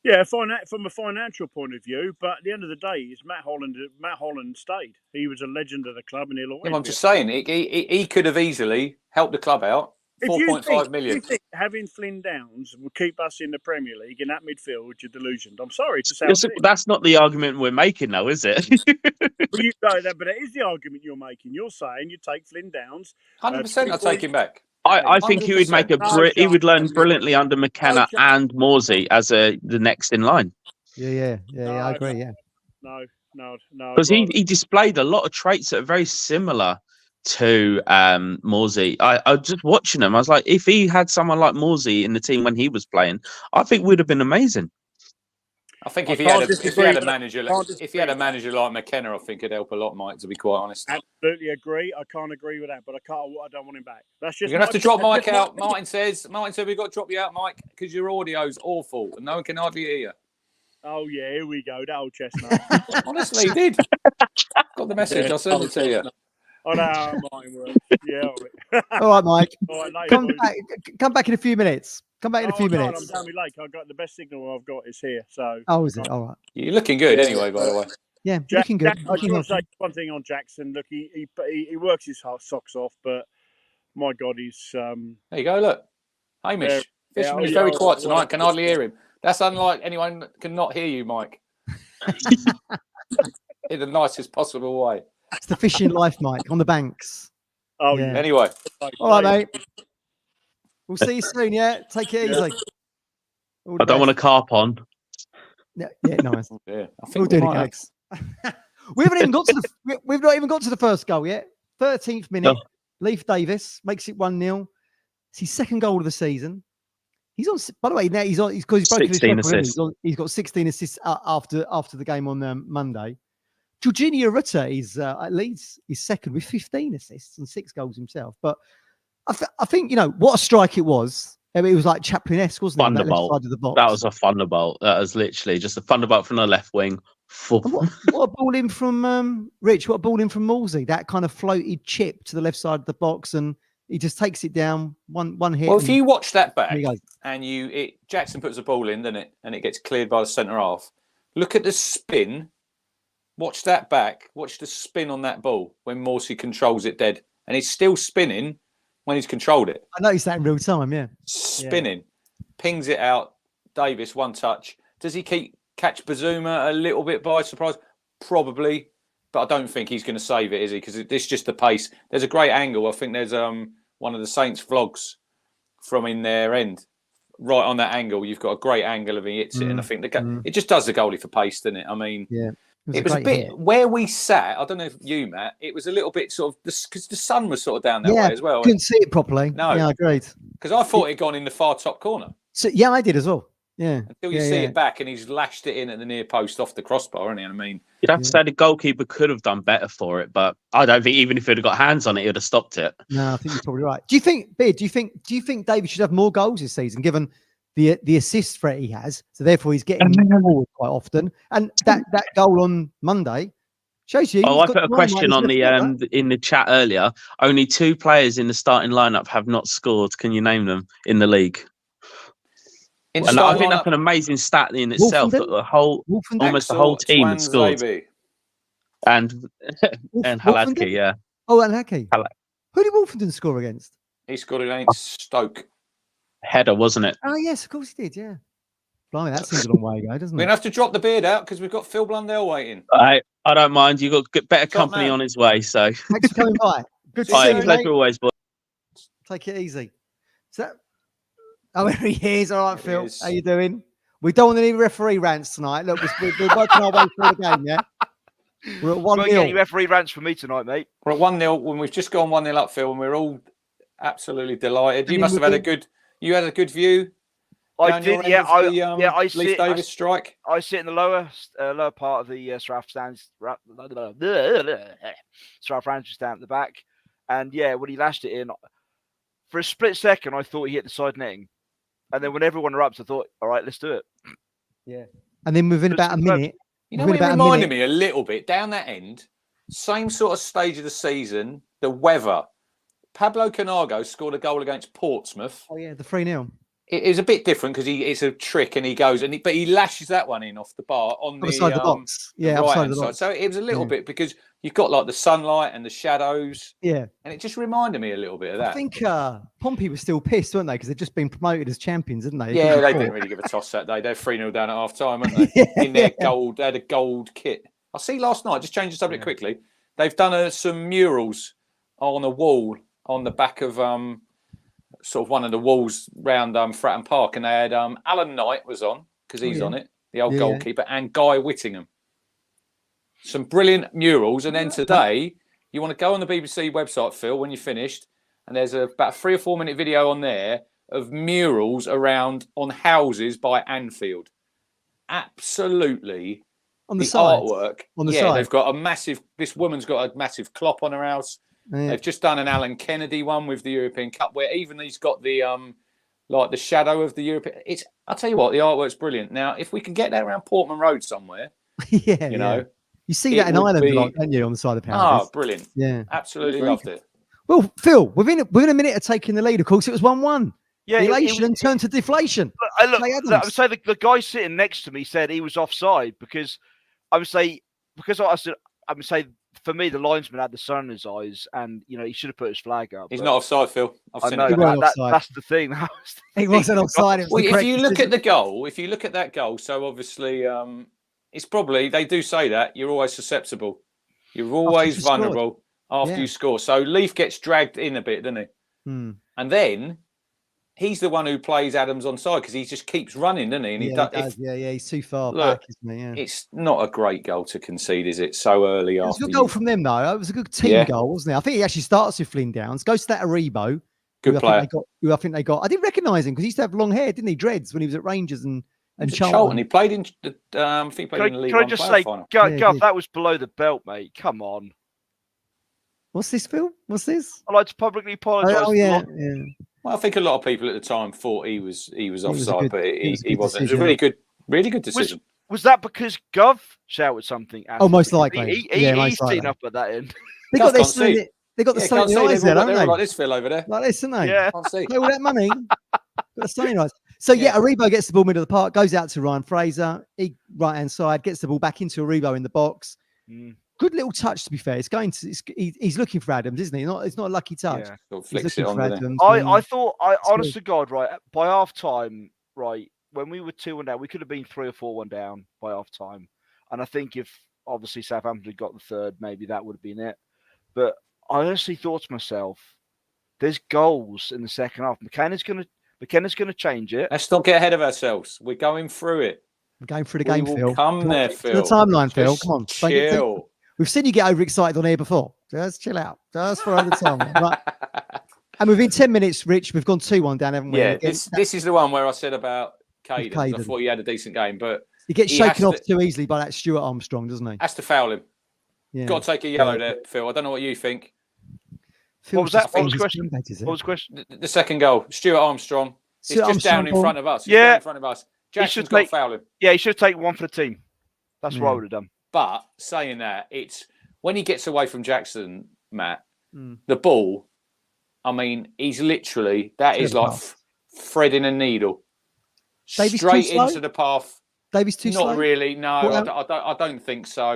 Yeah, from a financial point of view, but at the end of the day, it's Matt Holland. Matt Holland stayed. He was a legend of the club, and he'll always. I'm just saying, he could have easily helped the club out. 4.5 million. If you think having Flynn Downs will keep us in the Premier League in that midfield, you're delusioned. I'm sorry to say. That's not the argument we're making, though, is it? But it is the argument you're making. You're saying you take Flynn Downs. 100%. I'll take him back. I think he would make he would learn brilliantly under McKenna and Morsey as the next in line. Yeah, I agree. Yeah. No. Because he displayed a lot of traits that are very similar to Morsey. I was just watching him. I was like, if he had someone like Morsey in the team when he was playing, I think we'd have been amazing. I think if he had a manager like McKenna, I think it'd help a lot, Mike. To be quite honest, absolutely agree. I can't agree with that, but I don't want him back. That's just. You're gonna have to drop Mike out. Martin said we've got to drop you out, Mike, because your audio's awful and no one can hardly hear you. Oh yeah, here we go. That old chestnut. Honestly, he did. Got the message. I'll send it to you. I know how mine works. Yeah. All right, Mike. All right, come back in a few minutes. Come back in a few minutes. I'm down my lake. I've got the best signal I've got is here. So. Oh, is it? All right. You're looking good anyway, by the way. Yeah, looking good. I just want to say one thing on Jackson. Look, he works his socks off, but my God, he's. There you go. Look, Hamish. Fisherman is very quiet tonight. Can hardly hear him. That's unlike anyone can not hear you, Mike. In the nicest possible way. It's the fishing life, Mike, on the banks. Oh yeah. Anyway. All right, mate. We'll see you soon. Yeah, take it easy. I don't want to carp on. Yeah, nice. Yeah, I think we'll do it, Alex. We've not even got to the first goal yet. 13th minute. No. Leif Davis makes it 1-0. It's his second goal of the season. He's on. By the way, now he's broken his record. He's got 16 assists after the game on Monday. Jorginho Rutter is at Leeds. He's second with 15 assists and 6 goals himself. But I think what a strike it was. I mean, it was like Chaplin-esque, wasn't it? Thunderbolt. Side of the box. That was a thunderbolt. That was literally just a thunderbolt from the left wing. What a ball in from Rich? What a ball in from Morsey? That kind of floated chip to the left side of the box, and he just takes it down one hit. Well, if you watch that back and Jackson puts a ball in, doesn't it? And it gets cleared by the centre half. Look at the spin. Watch that back. Watch the spin on that ball when Morsey controls it dead, and he's still spinning when he's controlled it. I noticed that in real time. Yeah, spinning, pings it out. Davis, one touch. Does he catch Bazuma a little bit by surprise? Probably, but I don't think he's going to save it, is he? Because it's just the pace. There's a great angle. I think there's one of the Saints vlogs from in their end. Right on that angle, you've got a great angle of he hits it, and I think it just does the goalie for pace, doesn't it? I mean, it was a bit where we sat. I don't know if you, Matt. It was a little bit sort of because the sun was sort of down that way as well. Couldn't see it properly. No, yeah, agreed. Because I thought it had gone in the far top corner. So I did as well. Yeah. Until you see it back, and he's lashed it in at the near post off the crossbar, hasn't he? I mean, you'd have to say the goalkeeper could have done better for it, but I don't think even if he'd have got hands on it, he would have stopped it. No, I think you're probably right. Do you think, Bid? Do you think David should have more goals this season, given the assist threat he has? So therefore, he's getting forward quite often. And that goal on Monday Shows you. Oh, he's I got put a the question limelight, on he's left foot, right? in the chat earlier. Only 2 players in the starting lineup have not scored. Can you name them in the league? In And I starting think that's lineup, an amazing stat in itself. That Wolfenden? almost the whole Axel team has scored. Tuanzebe. And Wolfenden? Haladki, yeah. Oh, and Hacky. Hala- Who did Wolfenden score against? He scored against Stoke. Header, wasn't it? Oh, yes, of course he did, yeah. Blimey, that seems a long way ago, doesn't We're it? going to have to drop the beard out because we've got Phil Blundell waiting. I don't mind. You've got better Top company man. on his way. So, Thanks for coming by. Good to All see right, you, pleasure mate. always, boy. Take it easy. So, oh, there he is. All right, There he Phil. is. How you doing? We don't want any referee rants tonight. Look, we're working our way through the game, yeah? We're at You won't get any 1-0. referee rants from me tonight, mate. We're at 1-0 when we've just gone 1-0 up, Phil, and we're all absolutely delighted. And You then must have we've had a good. You had a good view. I down your did, end yeah. of the, I Leif sit. Davis strike. I sit in the lower part of the South stands, South Francis down at the back, and yeah, when he lashed it in, for a split second, I thought he hit the side netting, and then when everyone erupts, I thought, all right, let's do it. Yeah. And then within about a minute, You know, within what it about a reminded minute, me a little bit down that end. Same sort of stage of the season. The weather. Pablo Canago scored a goal against Portsmouth. oh yeah, the 3-0. It was a bit different because it's a trick and he goes but he lashes that one in off the bar on the Other side of the box. Yeah, other right side hand of the side. box. So it was a little Yeah. bit because you've got like the sunlight and the shadows, Yeah. and it just reminded me a little bit of that. I think Pompey was still pissed, weren't they? Because they'd just been promoted as champions, didn't they? Yeah, they didn't really give a toss that day. They're 3-0 down at half time, weren't they? Yeah, In their yeah. gold, they had a gold kit. I see last night, just change the subject Yeah. quickly. They've done some murals on a wall on the back of sort of one of the walls round Fratton Park, and they had Alan Knight was on because he's yeah. on it, the old Yeah, yeah. goalkeeper, and Guy Whittingham. Some brilliant murals, and then today you want to go on the BBC website, Phil, when you're finished, and there's about a 3 or 4 minute video on there of murals around on houses by Anfield. Absolutely, On the the side. artwork. On the yeah, side. they've got a massive. This woman's got a massive clock on her house. Yeah. They've just done an Alan Kennedy one with the European Cup, where even he's got the like the shadow of the European. It's. I'll tell you what, the artwork's brilliant. Now, if we can get that around Portman Road somewhere, Yeah, you know, you see it that in would Ireland, be- like, don't you, on the side of ah, houses? brilliant. Yeah. Absolutely Very loved good. it. Well, Phil, within a minute of taking the lead, of course, it was 1-1. Yeah, Elation turned to deflation. I look. Jay I Adams. would say the guy sitting next to me said he was offside because I would say for me the linesman had the sun in his eyes and you know he should have put his flag up. He's but not offside, Phil. I've I seen know it. He go. wasn't offside. that's the thing. He wasn't offside. It was Well, the if correct you look decision. at the goal, so obviously it's probably, they do say that you're always susceptible. You're always you scored. vulnerable after Yeah. you score. So Leaf gets dragged in a bit, doesn't he? Hmm. And then he's the one who plays Adams onside because he just keeps running, doesn't he? And Yeah, he does. Yeah, he's too far Look, back, isn't he? Yeah. it's not a great goal to concede, is it? So early It was a after. good goal from them, though. It was a good team Yeah. goal, wasn't it? I think he actually starts with Flynn Downs, goes to that Aribo. Good who player. I think they got. I didn't recognise him because he used to have long hair, didn't he? Dreads when he was at Rangers and Was it Charlton. He played in the I think he played in the League Can I One just player say, final. Yeah, Gav, he that was below the belt, mate. Come on. What's this, Phil? What's this? I'd like to publicly apologise. Oh, yeah, yeah. Well, I think a lot of people at the time thought he was was a offside, good- but it was a he good wasn't. It was a decision. really good decision. Was that because Gov shouted something? At Oh, him? most likely. He's most seen likely. up at that end. They Can't got their see. sling. They got the Yeah, sling can't see. eyes there, They're don't all they? like this, Phil, over there. Like this, isn't they? Yeah. Can't see. Pay all that money. Got the stunning eyes. So yeah, Aribo gets the ball middle of the park, goes out to Ryan Fraser. He right hand side gets the ball back into Aribo in the box. Mm. Good little touch, to be fair. It's going to. He's looking for Adams, isn't he? It's not a lucky touch. Yeah. Sort of He's flicks it looking on, for doesn't Adams. I thought, good. honest to God, right, by half time, right, when we were 2-1 down, we could have been 3 or 4-1 down by half time. And I think if obviously Southampton had got the third, maybe that would have been it. But I honestly thought to myself, there's goals in the second half. McKenna's gonna change it. Let's not get ahead of ourselves. We're going through it. We're going through the We game, will Phil. come there, To Phil. the timeline, Phil. Just Come on. Don't get too- chill. We've seen you get overexcited on here before. Just chill out. Just for the timeline. Right. And within 10 minutes, Rich, we've gone 2-1 down, haven't we? Yeah, Again, this is the one where I said about Caden. I Caden. thought he had a decent game, but he gets he shaken has off too easily by that Stuart Armstrong, doesn't he? has to foul him. Yeah. Got to take a yellow there, Phil. I don't know what you think. Phil's was that? just What was his the question? scumbag, is it? What was the question? The second goal, Stuart Armstrong. Stuart It's just down in Armstrong. front of us. It's Yeah. down in front of us. Jackson's got to foul him. Yeah, he should have taken one for the team. That's what I Yeah. would have done. But saying that, it's when he gets away from Jackson, Matt, Mm. the ball, I mean, he's literally, that is like threading a needle Davies straight too slow? into the path. Davies too Not slow? really. No, Well, I don't think so.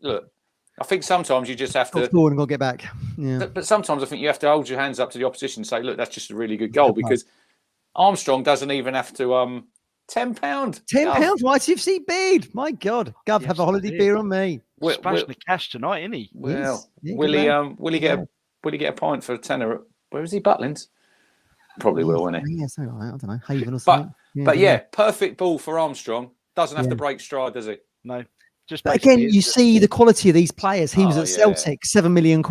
Look, I think sometimes you just have to. Forward and got to get back. Yeah. But sometimes I think you have to hold your hands up to the opposition and say, look, that's just a really good goal, because Armstrong doesn't even have to £10. £10 for ITFC bid. My God. Gov, Yes, have a holiday indeed. beer on me. Smashing the cash tonight, isn't he? Well, Yeah, will good he man. will he get a pint for a tenner? Where is he? Butlins? Probably will, won't he? Yeah, something like that. I don't know. Haven or something. But yeah, perfect ball for Armstrong. Doesn't have to break stride, does he? No. Just But again, you see the quality of these players. He was at yeah. Celtic, £7 million.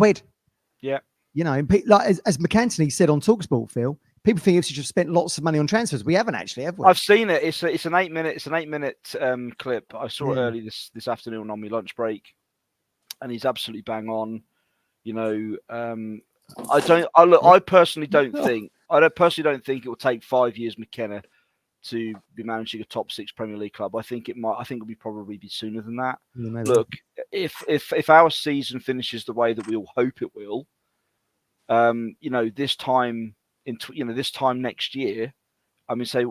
Yeah. You know, like as McAntony said on TalkSport, Phil, people think Ipswich have spent lots of money on transfers. We haven't actually, have we? I've seen it. It's an 8-minute clip. I saw it early this afternoon on my lunch break, and he's absolutely bang on. You know, I personally don't think it will take 5 years McKenna to be managing a top 6 Premier League club. I think it'll probably be sooner than that. Yeah, look, if our season finishes the way that we all hope it will, you know, this time next year, I mean, say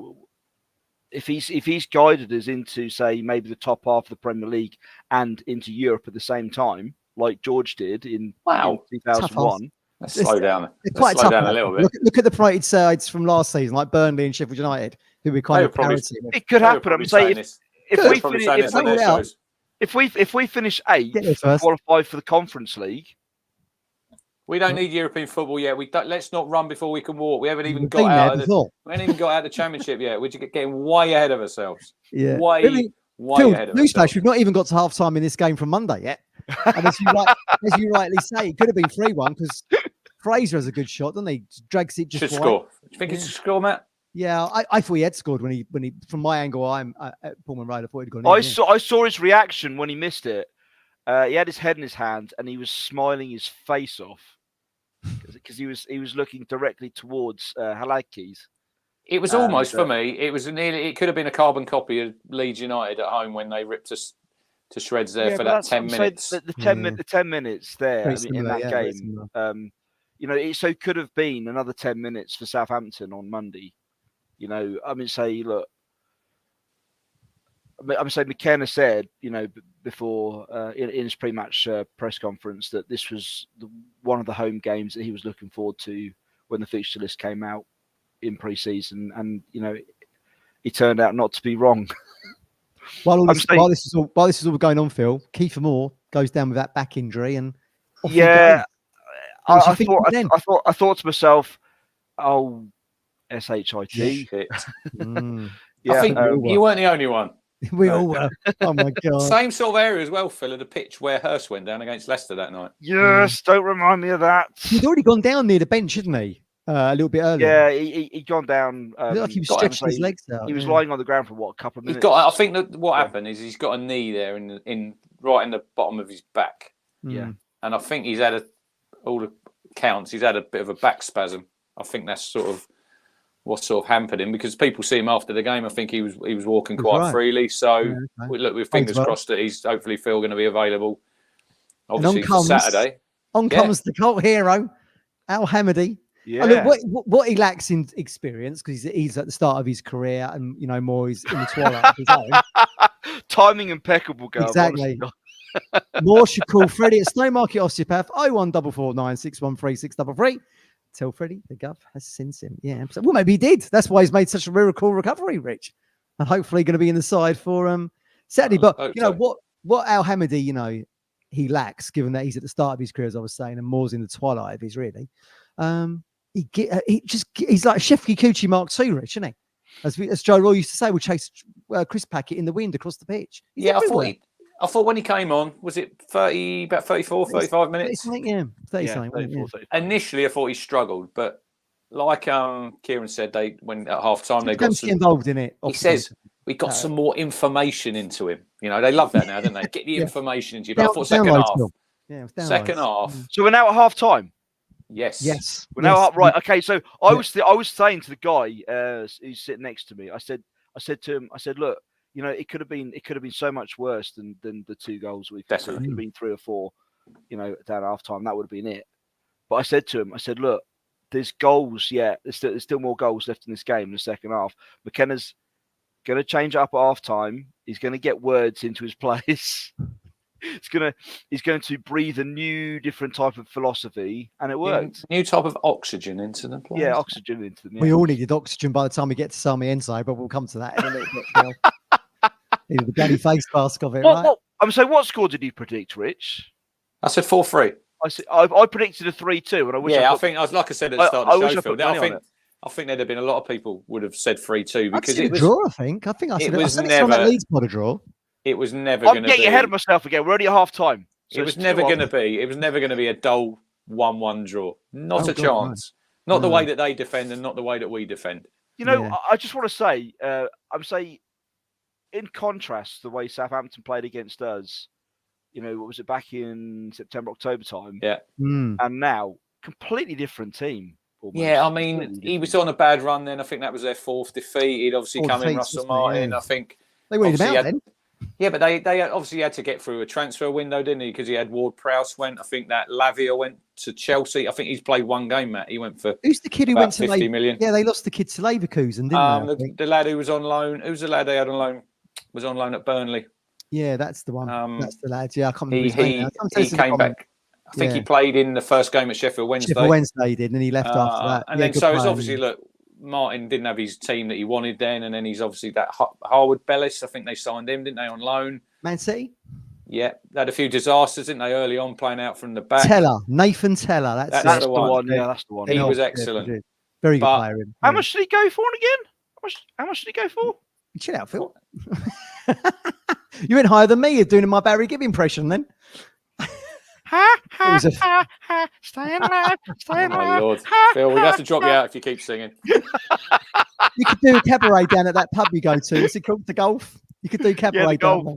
if he's guided us into, say, maybe the top half of the Premier League and into Europe at the same time, like George did in 2001. Let's slow down. Quite slow down a little bit. Look at the promoted sides from last season, like Burnley and Sheffield United, who we kind of parity with. It could happen. I mean, say if we finish 8th, qualify for the Conference League. We don't need European football yet. Let's not run before we can walk. We haven't even got out of the Championship yet. We're just getting way ahead of ourselves. Yeah, way ahead of ourselves. Newsflash: we've not even got to half time in this game from Monday yet. And as you rightly say, it could have been 3-1 because Fraser has a good shot, doesn't he? Drags it just should wide. Score. Do you think it's a score, Matt? Yeah, I thought he had scored when he from my angle. I'm at Pullman Road. I thought he'd gone. I saw his reaction when he missed it. He had his head in his hand and he was smiling his face off because he was looking directly towards Halakis. It was almost for me. It was it could have been a carbon copy of Leeds United at home when they ripped us to shreds there for that 10 minutes. The 10 minutes there in that game. You know, it could have been another 10 minutes for Southampton on Monday. You know, I mean, look. I'm saying McKenna said, you know, before in his pre-match press conference that this was one of the home games that he was looking forward to when the fixture list came out in pre-season, and you know, he turned out not to be wrong. While this is all going on, Phil, Kiefer Moore goes down with that back injury, and I thought to myself, oh, SHIT. Shit. Yeah, I think you weren't the only one. We all were. Oh my God. Same sort of area as well, Phil, of the pitch where Hurst went down against Leicester that night. Yes, don't remind me of that. He'd already gone down near the bench, hadn't he? A little bit earlier. Yeah, he'd gone down. Like he was stretching his legs out. He was lying on the ground for a couple of minutes. I think that what happened is he's got a knee there in right in the bottom of his back. Yeah, and I think he's had all the counts. He's had a bit of a back spasm. I think that's sort of what sort of hampered him, because people see him after the game. I think he was walking quite freely. So look, with fingers crossed that he's hopefully Phil going to be available. Obviously for Saturday. On comes the cult hero, Al Hamady. Yeah. Look, what he lacks in experience, because he's at the start of his career, and you know, more he's in the twilight of his own. Timing impeccable, girl. Exactly. More should call Freddie at Snowmarket Osteopath 01449613633. Tell Freddie the Gov has sent him. Yeah, well, maybe he did. That's why he's made such a miracle recovery, Rich, and hopefully going to be in the side for Saturday. But you know what Al Hamady, you know, he lacks, given that he's at the start of his career, as I was saying, and Moore's in the twilight of his really. He's like Chef Kikuchi Mark II, Rich, isn't he? As Joe Roy used to say, we'll chase Chris Packett in the wind across the pitch. He's everywhere. I thought when he came on, was it about 34, 35 minutes? 30 something. Initially, I thought he struggled, but like Kieran said, when at half time they got involved in it. He says we got some more information into him. You know, they love that now, don't they? Get the information into you. But I thought second half. Yeah, second half. So we're now at half time. Yes. We're now up, right. Okay, so I was saying to the guy who's sitting next to me, I said to him, look, you know, it could have been so much worse than the 2 goals we've got. It could have been 3 or 4. down at half time, that would have been it. But I said to him, I said, look, there's goals yet. There's still more goals left in this game in the second half. McKenna's going to change up at half time. He's going to get words into his plays. He's going to breathe a new, different type of philosophy, and it worked. New type of oxygen into the players. Yeah, oxygen into them. Yeah. We all needed oxygen by the time we get to Sami Enzo, but we'll come to that in a little bit. The bloody face mask of it, right? What score did you predict, Rich? I said 4-3. I predicted a 3-2, and I wish. I think, like I said at the start of the show, Phil, I think there'd have been a lot of people would have said 3-2 because it was a draw. I think I said it said never that Leeds pod a draw. It was never going to be. I'm getting ahead of myself again. We're already at half time. So it was never going to be. It was never going to be a dull 1-1 draw. Not a chance. Not the way that they defend, and not the way that we defend. I just want to say, I'm saying, in contrast to the way Southampton played against us, what was it, back in September, October time? Yeah. And now, completely different team. Almost. Yeah, I mean, he was on a bad run then. I think that was their 4th defeat. He'd obviously come in, Russell Martin. Yeah. I think they were about then. Yeah, but they obviously had to get through a transfer window, didn't he? Because he had Ward-Prowse went. I think that Lavia went to Chelsea. I think he's played one game, Matt. He went for who's the kid who went to 50 million? Yeah, they lost the kid to Leverkusen, didn't they? The lad who was on loan. Who's the lad they had on loan? Was on loan at Burnley. Yeah, that's the one. That's the lad. Yeah, I can't remember his name. He came back. I think he played in the first game at Sheffield Wednesday. Sheffield Wednesday he did, and then he left after that. And then so it's obviously, look, Martin didn't have his team that he wanted then, and then he's obviously that Harwood Bellis. I think they signed him, didn't they, on loan? Man City? Yeah, they had a few disasters, didn't they, early on, playing out from the back. Nathan Teller. That's the one. Yeah, that's the one. He was excellent. Yeah, very good player. How much did he go for again? How much did he go for? Chill out, Phil. You went higher than me. You're doing my Barry Gibb impression then. Stay alive. Oh my Lord. Phil, we'd have to drop you out if you keep singing. You could do a cabaret down at that pub you go to. What's it called? The Golf? You could do cabaret down there.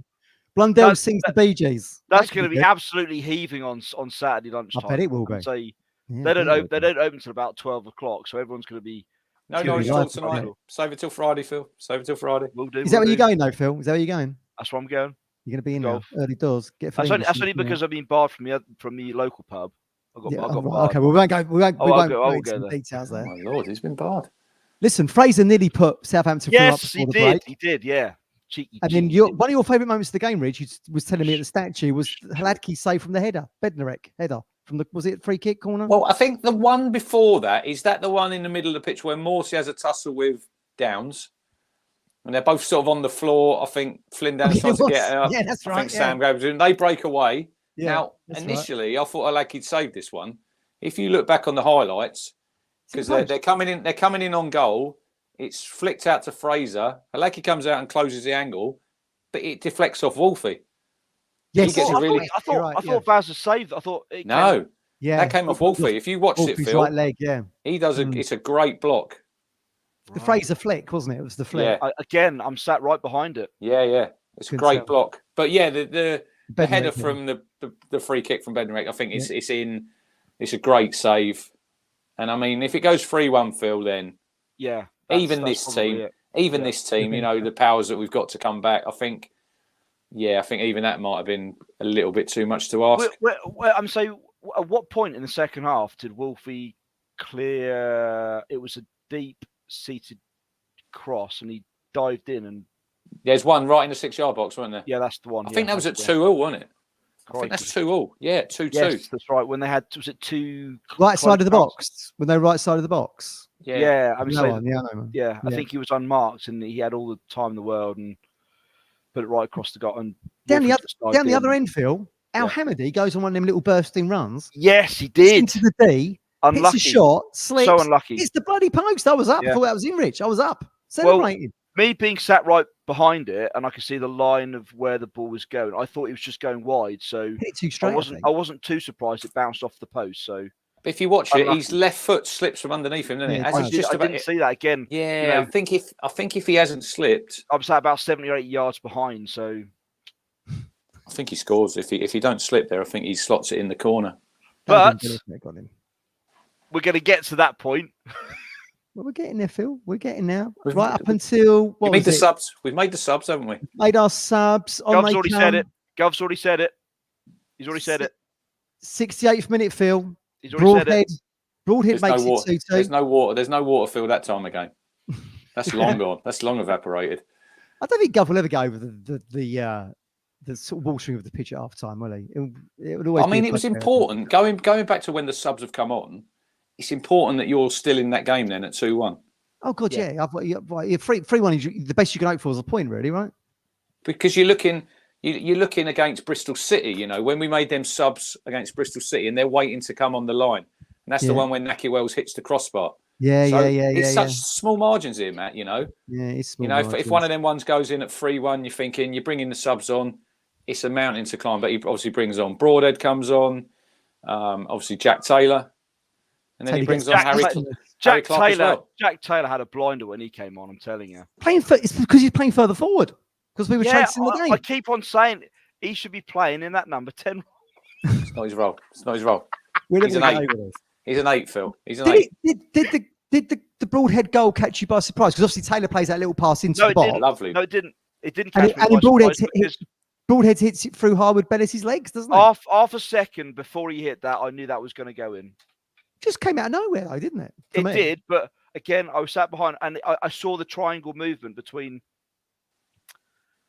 Blundell sings the Bee Gees. That's going to be absolutely heaving on Saturday lunchtime. I bet it will be. They don't open till about 12 o'clock, so everyone's going to be. No, Norwich talk tonight. Save it till Friday, Phil. Save it till Friday. We'll do. Is that where you're going, though, Phil? Is that where you're going? That's where I'm going. You're going to be in there early doors. That's only because I've been barred from the local pub. I got barred. Okay, we won't go into the details there. Oh my Lord, he's been barred. Listen, Fraser nearly put Southampton up before the break. He did, yeah. Cheeky. And then one of your favourite moments of the game, Rich, you was telling me at the statue, was Hladky's save from the header, Bednarek header from was it free kick corner? Well, I think the one before that is that the one in the middle of the pitch where Morsey has a tussle with Downs. And they're both sort of on the floor. I think Flynn Downs tries to get out. Yeah, that's right. I think Sam goes in. They break away. Yeah, now, initially, I thought Hladky'd saved this one. If you look back on the highlights, because they're coming in on goal. It's flicked out to Fraser. Hladky comes out and closes the angle, but it deflects off Wolfie. Yes, I thought Vaz was saved. I thought that came off Wolfie. If you watched it, Phil, right leg, he does it's a great block. The Fraser flick, wasn't it? It was the flick. Yeah. Again, I'm sat right behind it. Yeah. It's a great block. But yeah, the header from the free kick from Bednarek, I think it's a great save. And I mean, if it goes 3-1, Phil, then even this team, the powers that we've got to come back, I think even that might have been a little bit too much to ask. I'm saying, at what point in the second half did Wolfie clear? It was a deep-seated cross, and he dived in. And there's one right in the 6-yard box, wasn't there? Yeah, that's the one. I think that was at 2-2, wasn't it? I think that's 2-2. Yeah, 2-2. Yes, that's right. When they had, was it two right side of the box? When they were right side of the box. Yeah. I think he was unmarked, and he had all the time in the world, and put it right across the gut. And down the other end, Phil, Al Hamidi goes on one of them little bursting runs. Yes, he did. Into the D. Unlucky. Hits a shot, slips. So unlucky. It's the bloody post. I was up. I thought that was in, Rich. I was up. Celebrating. Me being sat right behind it, and I could see the line of where the ball was going. I thought it was just going wide, so hit too straight. I wasn't too surprised it bounced off the post. So, but if you watch it, his left foot slips from underneath him, doesn't it? I didn't see that again. Yeah, I think if he hasn't slipped, I'm sat about 70 or 80 yards behind. So, I think he scores. If he don't slip there, I think he slots it in the corner. But we're going to get to that point. Well, we're getting there, Phil. We're getting there. Right up until We've made the subs, haven't we? Made our subs. Gov's already said it. He's already said it. 68th minute, Phil. He's already said it. Broadhead makes no water. it 2-2. There's no water. There's no water, Phil, that time of game. That's long gone. That's long evaporated. I don't think Gov will ever go over the sort of watering of the pitch at half time, will he? It would always. I mean, it was important. Going back to when the subs have come on, it's important that you're still in that game then at 2-1. Oh God, yeah. 3-1 is the best you can hope for is a point, really, right? Because you're looking against Bristol City. You know, when we made them subs against Bristol City, and they're waiting to come on the line, and that's the one when Naki Wells hits the crossbar. It's such small margins here, Matt. You know. Yeah, it's small. You know, if one of them ones goes in at 3-1, you're thinking you're bringing the subs on. It's a mountain to climb, but he obviously brings on Broadhead comes on, obviously Jack Taylor, and then he brings on Harry Clark as well. Jack Taylor had a blinder when he came on. I'm telling you, it's because he's playing further forward because we were chasing the game. I keep on saying he should be playing in that number 10. It's not his role. It's not his role. He's an 8. He's an 8, Phil. He's an 8. Did the Broadhead goal catch you by surprise? Because obviously Taylor plays that little pass into the box. Lovely. No, it didn't. It didn't catch me by surprise. Broadhead hits it through Harwood Bellis' legs, doesn't it? Half a second before he hit that, I knew that was going to go in. Just came out of nowhere, though, didn't it? It did, but again, I was sat behind and I saw the triangle movement between.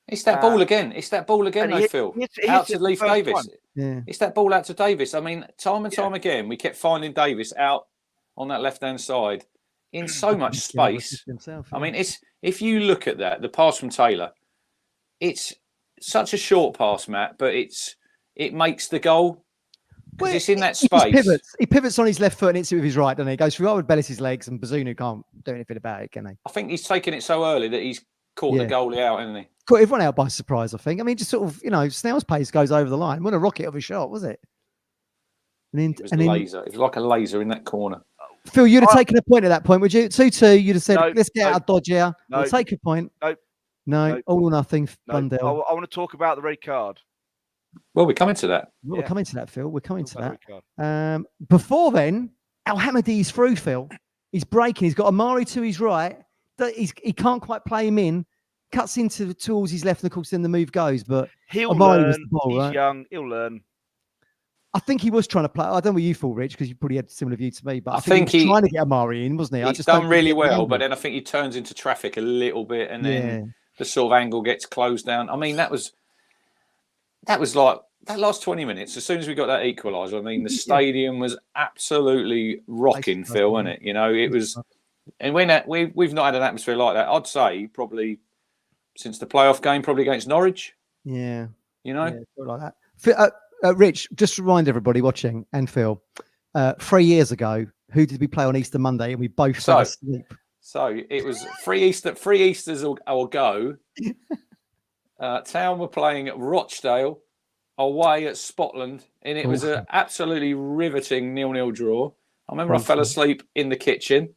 It's that ball again. It's that ball again, though, Phil. Out to Leif Davis. Yeah. It's that ball out to Davis. I mean, time and time again, we kept finding Davis out on that left-hand side in so much space. I mean, if you look at that, the pass from Taylor, it's such a short pass, Matt, but it makes the goal because it's in that space. He pivots on his left foot and hits it with his right, doesn't he? He goes through Harwood Bellis' legs, and Bazunu can't do anything about it, can he? I think he's taken it so early that he's caught the goalie out, hasn't he? Caught everyone out by surprise, I think. I mean, just sort of, snail's pace goes over the line. What a rocket of a shot, was it? It was laser. It was like a laser in that corner. Phil, you'd have taken a point at that point, would you? 2-2, you'd have said, let's get out of dodge here. No, we'll take a point. No, all or nothing. I want to talk about the red card. Well, we're coming to that. We're coming to that, Phil. We're coming to that. Before then, Al Hamadi's through, Phil. He's breaking. He's got Amari to his right. He can't quite play him in. Cuts into towards his left, and of course, then the move goes. But he'll Amari learn. Was the ball, He's right? young. He'll learn. I think he was trying to play. I don't know what you thought, Rich, because you probably had a similar view to me. But I think he was trying to get Amari in, wasn't he? He's done really well, but then I think he turns into traffic a little bit, and then the sort of angle gets closed down. I mean, that was like that last 20 minutes. As soon as we got that equaliser, I mean, the stadium was absolutely rocking, Phil, wasn't it? You know, it was, and we've not had an atmosphere like that. I'd say probably since the playoff game, probably against Norwich. Yeah, you know, like that. Rich, just to remind everybody watching and Phil, 3 years ago, who did we play on Easter Monday? And we both fell asleep. So it was three Easters ago. Town were playing at Rochdale away at Scotland, and it was an absolutely riveting 0-0 draw. I remember I fell asleep in the kitchen.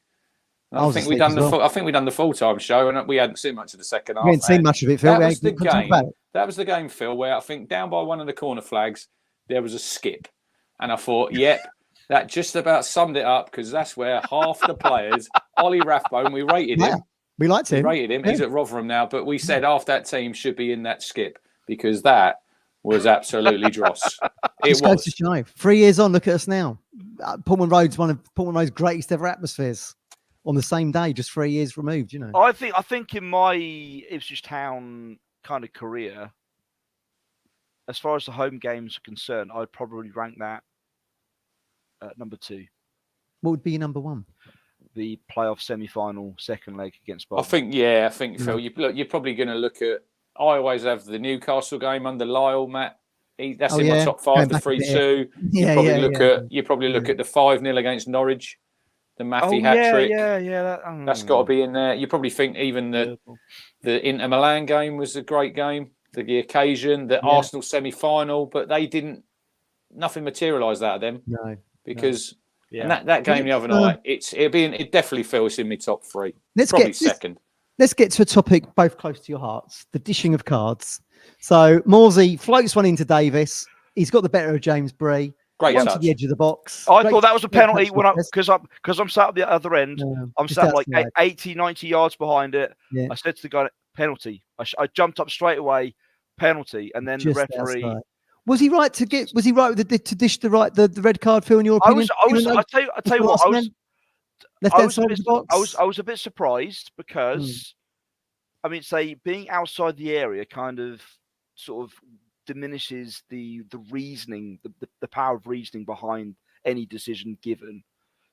I think we done the full-time show, and we hadn't seen much of the second half. We hadn't seen much of it, Phil. That was the game. That was the game, Phil, where I think down by one of the corner flags there was a skip, and I thought, yep, that just about summed it up, because that's where half the players, Ollie Rathbone, we rated him. We liked him. He's at Rotherham now, but we said half that team should be in that skip because that was absolutely dross. It was. To show. 3 years on, look at us now. Pullman Road's one of Pullman Road's greatest ever atmospheres. On the same day, just 3 years removed, you know. I think in my Ipswich Town kind of career, as far as the home games are concerned, I'd probably rank that at number 2. What would be your number 1? The playoff semi-final second leg against Bolton. I think Phil, you're probably going to look at. I always have the Newcastle game under Lyle, Matt. That's in my top 5. The 3-2. You probably look at the 5-0 against Norwich. The Matthew hat trick. That's got to be in there. You probably think even the Inter Milan game was a great game. The occasion, the Arsenal semi-final, but they didn't. Nothing materialised out of them. No, because and that game the other night, it definitely feels in my top 3. Probably second. Let's get to a topic both close to your hearts: the dishing of cards. So Morsey floats one into Davis. He's got the better of James Bree. Great touch. To the edge of the box. I thought that was a penalty because I'm sat at the other end. Yeah, I'm sat like 80, 90 yards behind it. Yeah. I said to the guy, penalty. I jumped up straight away, penalty, and then the referee. Was he right to get? Was he right with to dish the red card, Phil? In your opinion, I tell you what, left hand side of the box. I was a bit surprised because, I mean, say being outside the area kind of sort of diminishes the reasoning, the power of reasoning behind any decision given.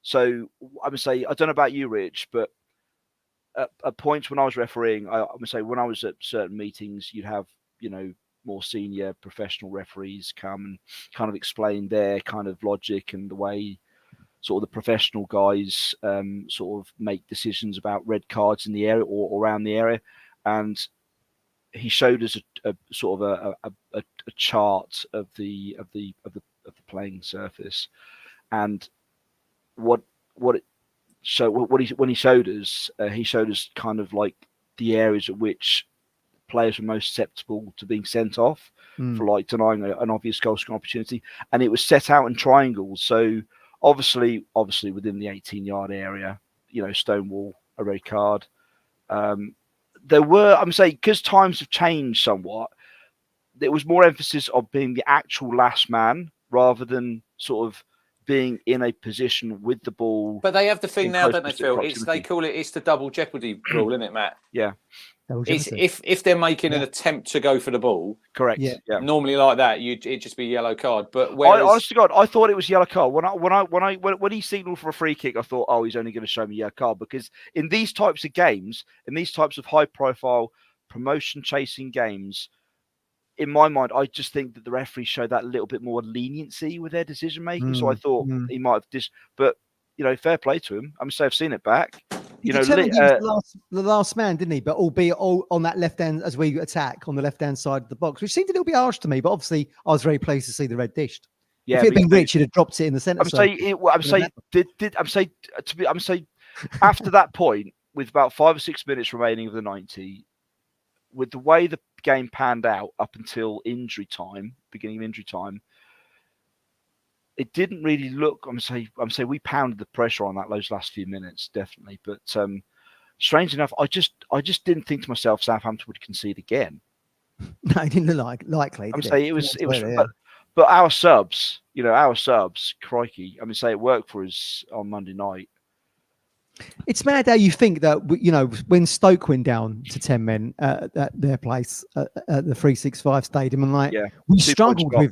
So I would say, I don't know about you, Rich, but at points when I was refereeing, I would say when I was at certain meetings, you'd have, you know, more senior professional referees come and kind of explain their kind of logic and the way sort of the professional guys sort of make decisions about red cards in the area or around the area. And he showed us a sort of a chart of the playing surface, and when he showed us kind of like the areas at which players were most susceptible to being sent off for like denying an obvious goal scoring opportunity, and it was set out in triangles. So obviously within the 18-yard area, you know, Stonewall, a red card. There were, I'm saying, because times have changed somewhat, there was more emphasis on being the actual last man rather than sort of being in a position with the ball. But they have the thing now, don't they, Phil? They call it's the double jeopardy rule, isn't it, Matt? Yeah. It's if they're making an attempt to go for the ball, correct. Yeah. Normally like that, it'd just be a yellow card. But honest to God, I thought it was yellow card when he signalled for a free kick. I thought, oh, he's only going to show me yellow card, because in these types of games, in these types of high-profile promotion chasing games, in my mind, I just think that the referees show that little bit more leniency with their decision making. So I thought he might have but you know, fair play to him. I'm so I've seen it back. He was the last man, didn't he? But albeit all on that left hand as we attack on the left hand side of the box, which seemed a little bit harsh to me. But obviously, I was very pleased to see the red dished. Yeah, if it had been Rich, he'd have dropped it in the centre. I'm saying after that point, with about 5 or 6 minutes remaining of the 90, with the way the game panned out up until beginning of injury time, it didn't really look. I'm saying we pounded the pressure on those last few minutes, definitely. But strange enough, I just didn't think to myself Southampton would concede again. No, it didn't look likely. I'm saying it was. But our subs, crikey! I mean, say it worked for us on Monday night. It's mad how you think that, you know, when Stoke went down to 10 men at their place at the 365 Stadium, and we struggled there.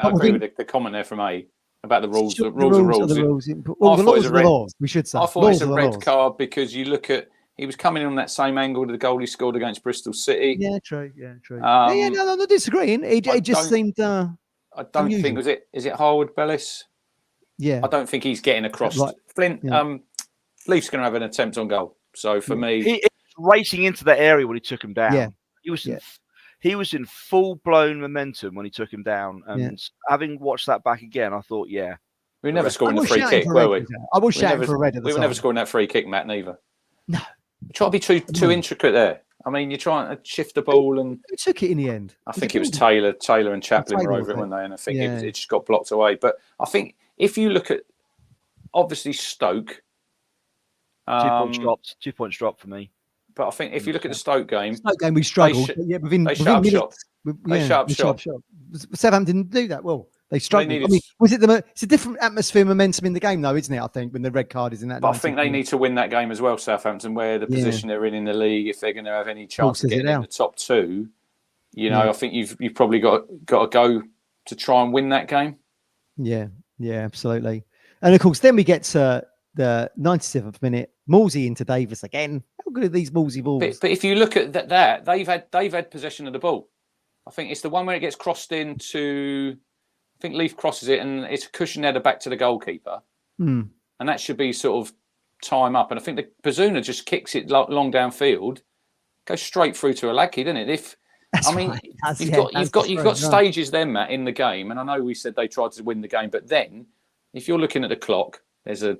I agree with the comment there from A about the rules. The rules are rules. The laws are the laws. We should say. I thought it's a red card because you look at he was coming in on that same angle to the goal he scored against Bristol City. Yeah, true. No, I'm not disagreeing. It just seemed. I don't think is it Harwood Bellis? Yeah, I don't think he's getting across. Flint. Yeah. Leaf's going to have an attempt on goal. So for me, he was racing into that area when he took him down. Yeah. He was in full blown momentum when he took him down. And having watched that back again, I thought, we were never scoring the free kick, were we? I was shouting for a red at the time. We were never scoring that free kick, Matt. Neither. No. You try to be too intricate there. I mean, you're trying to shift the ball, and who took it in the end? I think it was Taylor and Chaplin were over it, weren't they? And I think it just got blocked away. But I think if you look at obviously Stoke. 2 points dropped. 2 points dropped for me. But I think if you look at the Stoke game, we struggled. Within minutes, they shut up shop. Southampton didn't do that well. They struggled. It's a different atmosphere, momentum in the game, though, isn't it? I think when the red card is in that. But I think they need to win that game as well, Southampton, where the position they're in the league, if they're going to have any chance of getting in the top two, I think you've probably got to go to try and win that game. Yeah, absolutely. And of course, then we get to the 97th minute, Morsey into Davis again. How good are these Morsey balls? But if you look at that, they've had possession of the ball. I think it's the one where it gets crossed into. I think Leaf crosses it, and it's a cushion header back to the goalkeeper, and that should be sort of time up. And I think the Bazuna just kicks it long downfield, goes straight through to Alaki, doesn't it? You've got stages then, Matt, in the game, and I know we said they tried to win the game, but then if you're looking at the clock, there's a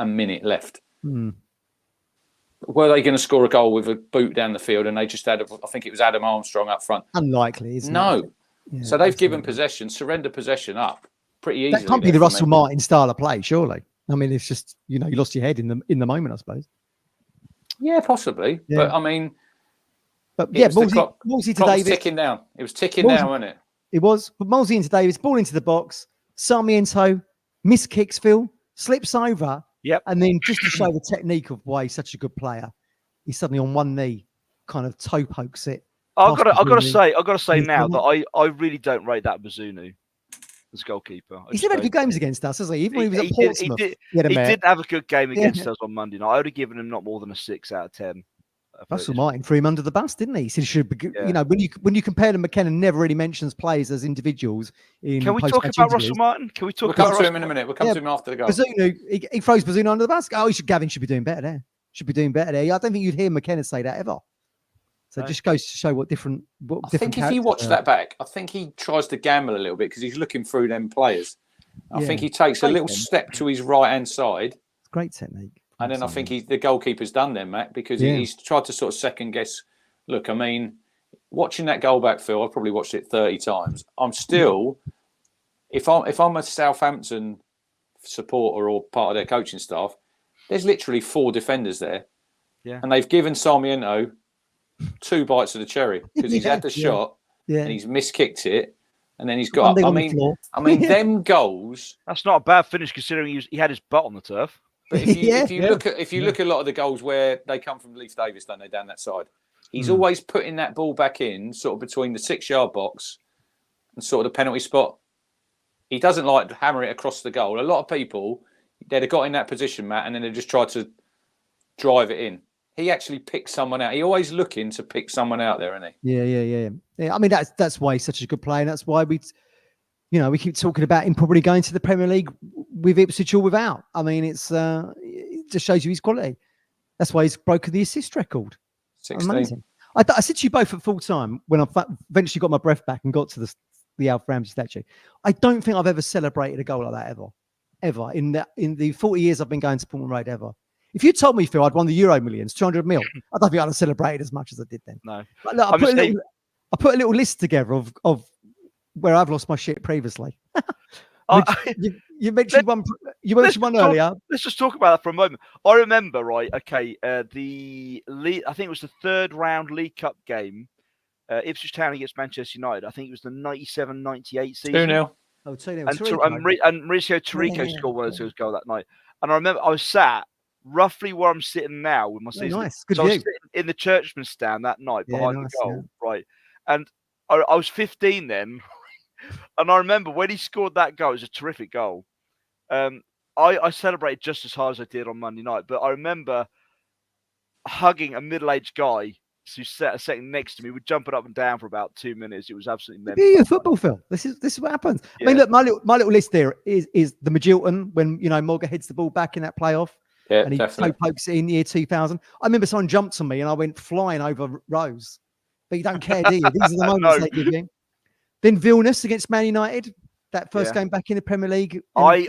minute left. Were they going to score a goal with a boot down the field, and they just had I think it was Adam Armstrong up front? Unlikely, isn't it? No. Yeah, so they've given surrender possession up pretty easily. That can't be the Russell Martin style of play, surely. I mean, it's just you lost your head in the moment, I suppose. Yeah, possibly. Yeah. But I mean, Morsey to Davis ticking down. It was ticking down, wasn't it? It was. But Molesy into Davis, ball into the box. Sarmiento miss kicks, Phil, slips over. Yep. And then just to show the technique of why he's such a good player, he's suddenly on one knee, kind of toe pokes it. I've got to say now that I really don't rate that Bazunu as goalkeeper. He's never had good games against us, has he? Even when he was at Portsmouth. He didn't have a good game against us on Monday night. I would have given him not more than a 6 out of 10. Russell Martin threw him under the bus, didn't he? He said he should be, you know, when you compare them, McKenna never really mentions players as individuals. Can we talk about Russell Martin? Can we talk about Russell? We'll come to him in a minute. We'll come to him after the goal. Bazunu, he throws Bazunu under the bus. Oh, Gavin should be doing better there. Should be doing better there. I don't think you'd hear McKenna say that ever. So it just goes to show what different. I think if you watch that back, I think he tries to gamble a little bit because he's looking through them players. I think he takes a little step to his right hand side. Great technique. And then I think the goalkeeper's done then, Matt, because he's tried to sort of second guess. Look, I mean, watching that goal back, Phil, I've probably watched it 30 times. I'm still, if I'm a Southampton supporter or part of their coaching staff, there's literally 4 defenders there. Yeah. And they've given Sarmiento 2 bites of the cherry because he's had the shot and he's miskicked it. And then he's got up. I mean, them goals. That's not a bad finish considering he had his butt on the turf. But if you look at a lot of the goals where they come from Leif Davis, don't they, down that side? He's always putting that ball back in, sort of between the 6-yard box and sort of the penalty spot. He doesn't like to hammer it across the goal. A lot of people, they'd have got in that position, Matt, and then they just tried to drive it in. He actually picked someone out. He always looking to pick someone out there, isn't he? Yeah. I mean, that's why he's such a good player. And that's why we keep talking about him probably going to the Premier League with Ipswich or without. I mean, it just shows you his quality. That's why he's broken the assist record. 16. Amazing. I said to you both at full time when I eventually got my breath back and got to the Alf Ramsey statue. I don't think I've ever celebrated a goal like that ever in the 40 years I've been going to Portman Road ever. If you told me, Phil, I'd won the Euro Millions, 200 mil, I don't think I'd have celebrated as much as I did then. No. But look, I put a little list together of where I've lost my shit previously. You mentioned one. You mentioned one earlier. Let's just talk about that for a moment. I remember, right? Okay, I think it was the 3rd round League Cup game, Ipswich Town against Manchester United. I think it was the 97-98 season. 2-0. Oh, 2-0. And Mauricio Tarico scored one of those goals that night. And I remember I was sat roughly where I'm sitting now with my season. Nice. Good so view. I was sitting in the Churchman stand that night behind the goal, right? And I was 15 then. And I remember when he scored that goal, it was a terrific goal. I celebrated just as hard as I did on Monday night, but I remember hugging a middle-aged guy who sat a second next to me, would jumping up and down for about 2 minutes. It was absolutely mental. Yeah, football, Phil. This is what happens. Yeah. I mean, look, my little list there is the Magilton when Morgan heads the ball back in that playoff. Yeah, and he definitely pokes it in the year 2000. I remember someone jumped on me and I went flying over Rose. But you don't care, do you? These are the moments they give you. Then Vilnius against Man United, that first game back in the Premier League. I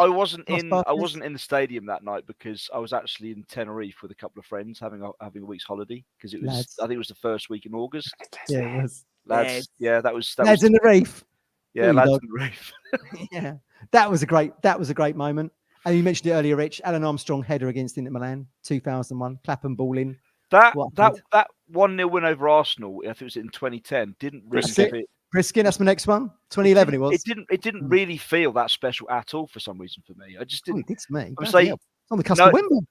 wasn't in the stadium that night because I was actually in Tenerife with a couple of friends having a week's holiday because it was I think it was the first week in August. Yeah, it was. Lads, that was lads in the reef. Yeah, lads in the reef. Yeah, that was a great moment. And you mentioned it earlier, Rich. Alan Armstrong header against Inter Milan, 2001. Clapham ball in. That 1-0 win over Arsenal, I think it was in 2010, didn't really fit. Priskin, that's my next one. 2011 it was. It didn't really feel that special at all for some reason for me. I just didn't. It did to me. I'm saying on the cusp of Wimbledon.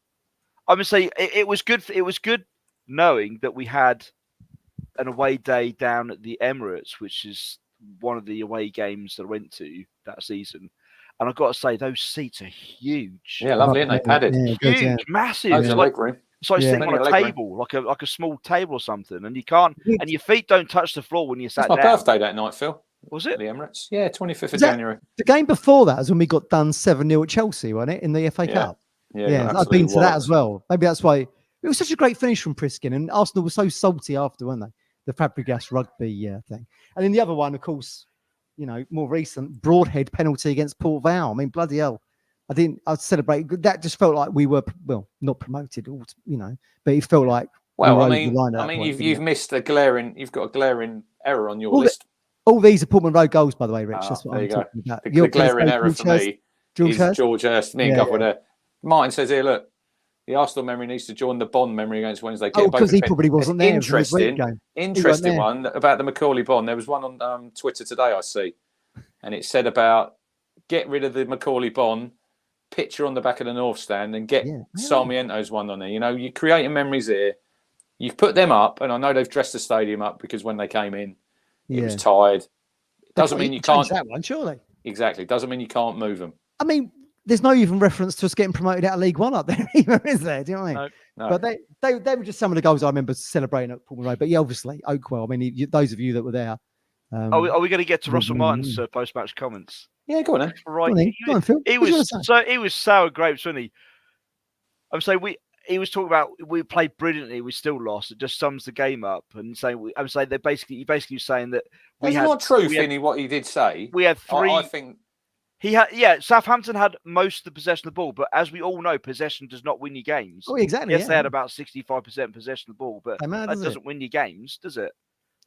I'm saying it was good. It was good knowing that we had an away day down at the Emirates, which is one of the away games that I went to that season. And I've got to say, those seats are huge. Yeah, lovely, aren't they? Padded. Huge, massive. It's like sitting on a table, like a small table or something, and you can't, and your feet don't touch the floor when you sat down. It's my birthday that night, Phil. Was it? The Emirates? Yeah, 25th of January. The game before that was when we got done 7-0 at Chelsea, wasn't it, in the FA Cup? Yeah, I've been to that as well. Maybe that's why it was such a great finish from Priskin, and Arsenal was so salty after, weren't they? The Fabregas rugby thing. And then the other one, of course, more recent, Broadhead penalty against Port Vale. I mean, bloody hell. I celebrated. That just felt like we were, not promoted, but it felt like. Well, you've missed you've got a glaring error on your list. All these are Portman Road goals, by the way, Rich. That's what I'm talking about. The glaring error for me is George Hurst. Me and Guff were there. Martin says here, look, The Arsenal memory needs to join the Bond memory against Wednesday. Oh, because he probably wasn't there. Interesting Game. one about the Macaulay Bond. There was one on Twitter today I see, and it said about get rid of the Macaulay Bond picture on the back of the North Stand and get Sarmiento's one on there. You know, you're creating memories here. You've put them up, and I know they've dressed the stadium up because when they came in, it was tired. It doesn't mean you can't. That one, surely. Exactly. Doesn't mean you can't move them. I mean, there's no even reference to us getting promoted out of League One up there either, is there? Do you know what I mean? No. But they were just some of the goals I remember celebrating at Pullman Road. But yeah, obviously, Oakwell. I mean, those of you that were there. Are we going to get to Russell Martin's post-match comments? Yeah, go on then. Right. Go on, Phil. He was sour grapes, wasn't he? I'm saying he was talking about we played brilliantly, we still lost. It just sums the game up, and saying I'm saying he basically saying that there's more truth in what he did say. We had three. I think he had Southampton had most of the possession of the ball, but as we all know, possession does not win you games. Oh, exactly. Yes, they had about 65% possession of the ball, but that doesn't win you games, does it?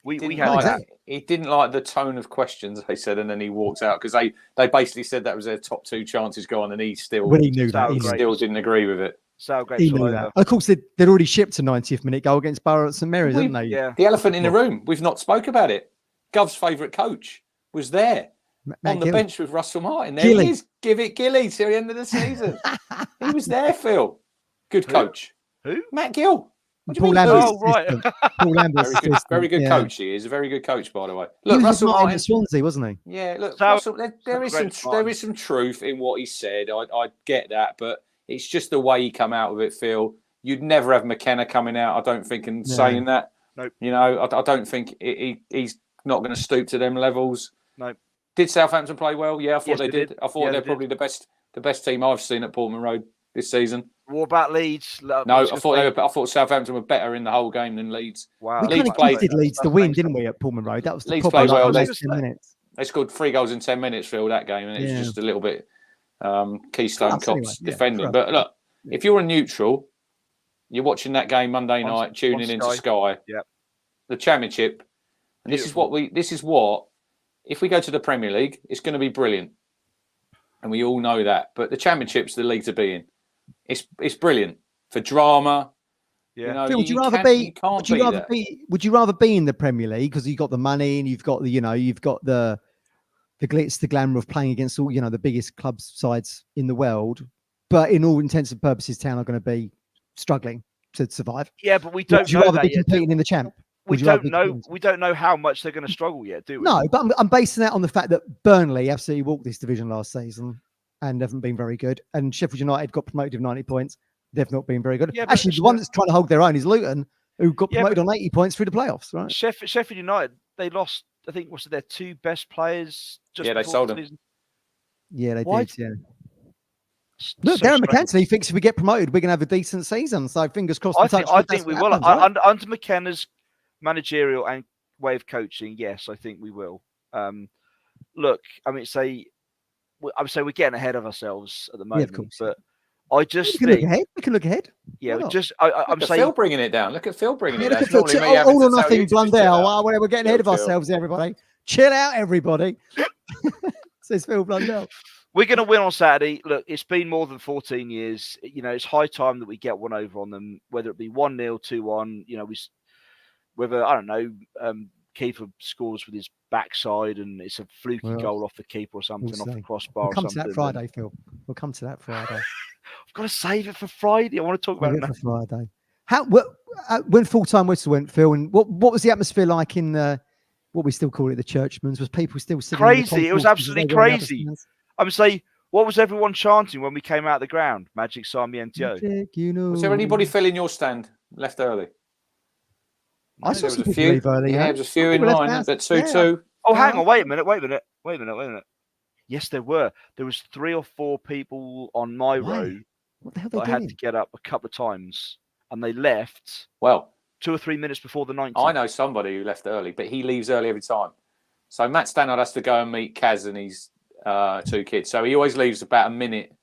We had he didn't like the tone of questions they said, and then he walked out because they basically said that was their top two chances gone, and he still when he knew that he still didn't agree with it. He knew that. Of course, they'd already shipped a 90th minute goal against Borough at St Mary's, hadn't they? Yeah. The elephant in the room. We've not spoke about it. Gov's favourite coach was there on the bench with Russell Martin. There he is. Give it Gilly till the end of the season. He was there, Phil. Good coach. Who? Matt Gill. Paul Lambert's right. Paul Lambert's very good coach. He is a very good coach, by the way. Look, Russell Martin at Swansea, wasn't he? Yeah. Look, Russell, there is some truth in what he said. I get that, but it's just the way he come out with it, Phil. You'd never have McKenna coming out, I don't think, and saying that. Nope. You know, I don't think he's not going to stoop to them levels. No. Did Southampton play well? Yeah, I thought they did. I thought Yeah, they're probably the best team I've seen at Portman Road this season. What about Leeds? No, I thought Southampton were better in the whole game than Leeds. Wow. We kind of gifted Leeds to win, didn't we, at Pullman Road? That was the Leeds problem. played well. 10 minutes. They scored 3 goals in 10 minutes, Phil, that game, and it was just a little bit Keystone Cops defending. But look, if you're a neutral, you're watching that game Monday night, tuning into Sky. Yep. The Championship, and this is what if we go to the Premier League, it's going to be brilliant, and we all know that. But the Championship's the league to be in. It's brilliant for drama. Yeah. You know, Phil, would you rather be in the Premier League because you've got the money and you've got the glitz, the glamour of playing against all the biggest club sides in the world, but in all intents and purposes, Town are going to be struggling to survive. Yeah, but we don't. Would you rather be competing in the Champ? We don't know. We don't know how much they're going to struggle yet, do we? No, but I'm basing that on the fact that Burnley absolutely walked this division last season and haven't been very good. And Sheffield United got promoted with 90 points. They've not been very good. Yeah, actually, the one that's trying to hold their own is Luton, who got promoted on 80 points through the playoffs. Right? Sheffield United, they lost. I think was their 2 best players. They sold them. Yeah, they did. Yeah. Look, Darren McAnthony thinks if we get promoted, we're going to have a decent season. So fingers crossed. I think we will. Under McKenna's managerial and way of coaching, yes, I think we will. Look, I mean, we're getting ahead of ourselves at the moment, but I just think we can look ahead. Yeah, I'm saying Phil bringing it down. Look at Phil bringing it down. All or nothing, Blundell. We're getting ahead of ourselves, everybody. Chill out, everybody. Says Phil Blundell. We're going to win on Saturday. Look, it's been more than 14 years. You know, it's high time that we get one over on them, whether it be 1-0, 2-1. You know, whether, I don't know, keeper scores with his backside and it's a fluky goal off the keeper or something, off the crossbar or something. We'll come to that Friday, Phil. We'll come to that Friday. I've got to save it for Friday. I want to talk about it for Friday. When full-time whistle went, Phil, and what was the atmosphere like in what we still call it the Churchman's? Was people still sitting crazy? It was absolutely crazy. I'm saying, what was everyone chanting when we came out of the ground? Magic Sarmiento. Was there anybody filling your stand left early? I saw some people leave early. Yeah, there was a few in line at 2-2. Oh, hang on, wait a minute. Yes, there were. There was 3 or 4 people on my road. What the hell that I had to get up a couple of times, and they left. Well, 2 or 3 minutes before the 90th. I know somebody who left early, but he leaves early every time. So Matt Stannard has to go and meet Kaz and his 2 kids. So he always leaves about a minute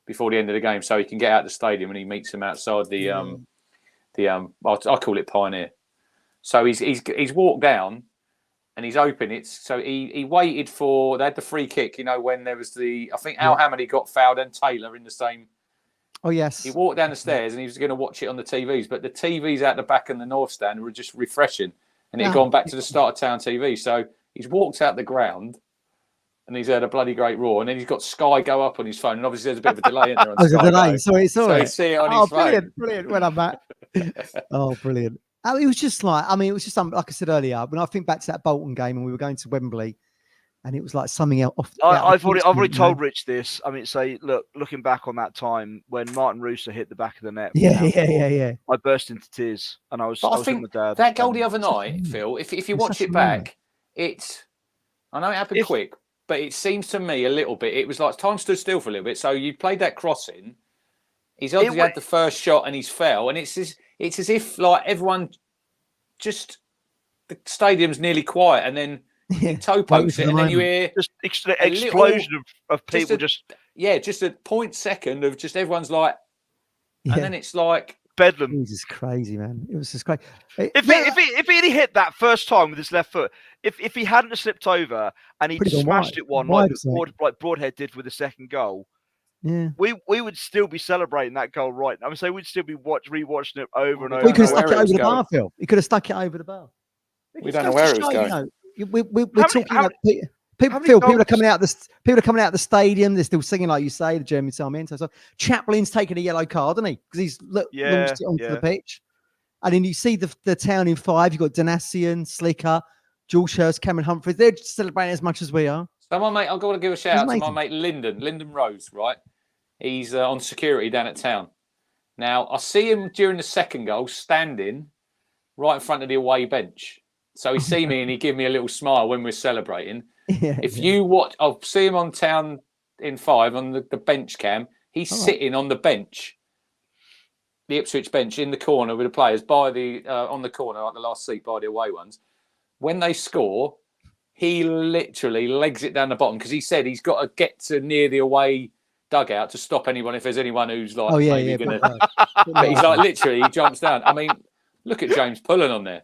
before the end of the game, so he can get out of the stadium and he meets him outside the I call it Pioneer. So he's walked down and he's open. He waited for, they had the free kick, when there was I think Al Hamady got fouled and Taylor in the same Oh yes. He walked down the stairs and he was going to watch it on the TVs, but the TVs out the back and the north stand were just refreshing, and it had gone back to the start of Town TV. So he's walked out the ground and he's heard a bloody great roar, and then he's got Sky go up on his phone, and obviously there's a bit of a delay in there on There's a Sky delay. Go. So he saw So it. he'd see it on his phone. Brilliant. When I'm back. Oh, brilliant. It was just like, I mean, it was just like I said earlier, when I think back to that Bolton game and we were going to Wembley, and it was like something else. I've already told Rich this. I mean, say, looking back on that time when Martin Rooster hit the back of the net. Yeah. I burst into tears, and I was with my dad. That goal the other night, Phil, if you watch it back, I know it happened quick, but it seems to me a little bit, it was like time stood still for a little bit. So you played that crossing, he's obviously had the first shot and he's fell, and it's as if like everyone just, the stadium's nearly quiet, and then toe pokes it, and then you hear just explosion of people just a point second of just everyone's like, and then it's like bedlam. It was just crazy, man. It was just crazy. If he had hit that first time with his left foot, if he hadn't have slipped over and he smashed it like Broadhead did with the second goal, we would still be celebrating that goal right now. I mean, so we'd still be rewatching it over and over. We could have stuck it over the bar, Phil. He could have stuck it over the bar. We don't know where it was going. We're talking about people are coming out the stadium. They're still singing, like you say, the German Sarmiento. So Chaplin's taking a yellow card, isn't he? Because he's launched it onto the pitch. And then you see the town in 5. You've got Danassian, Slicker, George Hurst, Cameron Humphreys. They're just celebrating as much as we are. So my mate, I've got to give a shout out to my mate Lyndon Rose, right? He's on security down at town. Now, I see him during the second goal standing right in front of the away bench. So he see me and he give me a little smile when we're celebrating. If you watch, I'll see him on Town in 5 on the bench cam. He's sitting on the bench, the Ipswich bench in the corner with the players by the on the corner, like the last seat by the away ones. When they score, he literally legs it down the bottom because he said he's got to get to near the away dugout to stop anyone if there's anyone who's like maybe going to. But he's like literally he jumps down. I mean, look at James Pullen on there.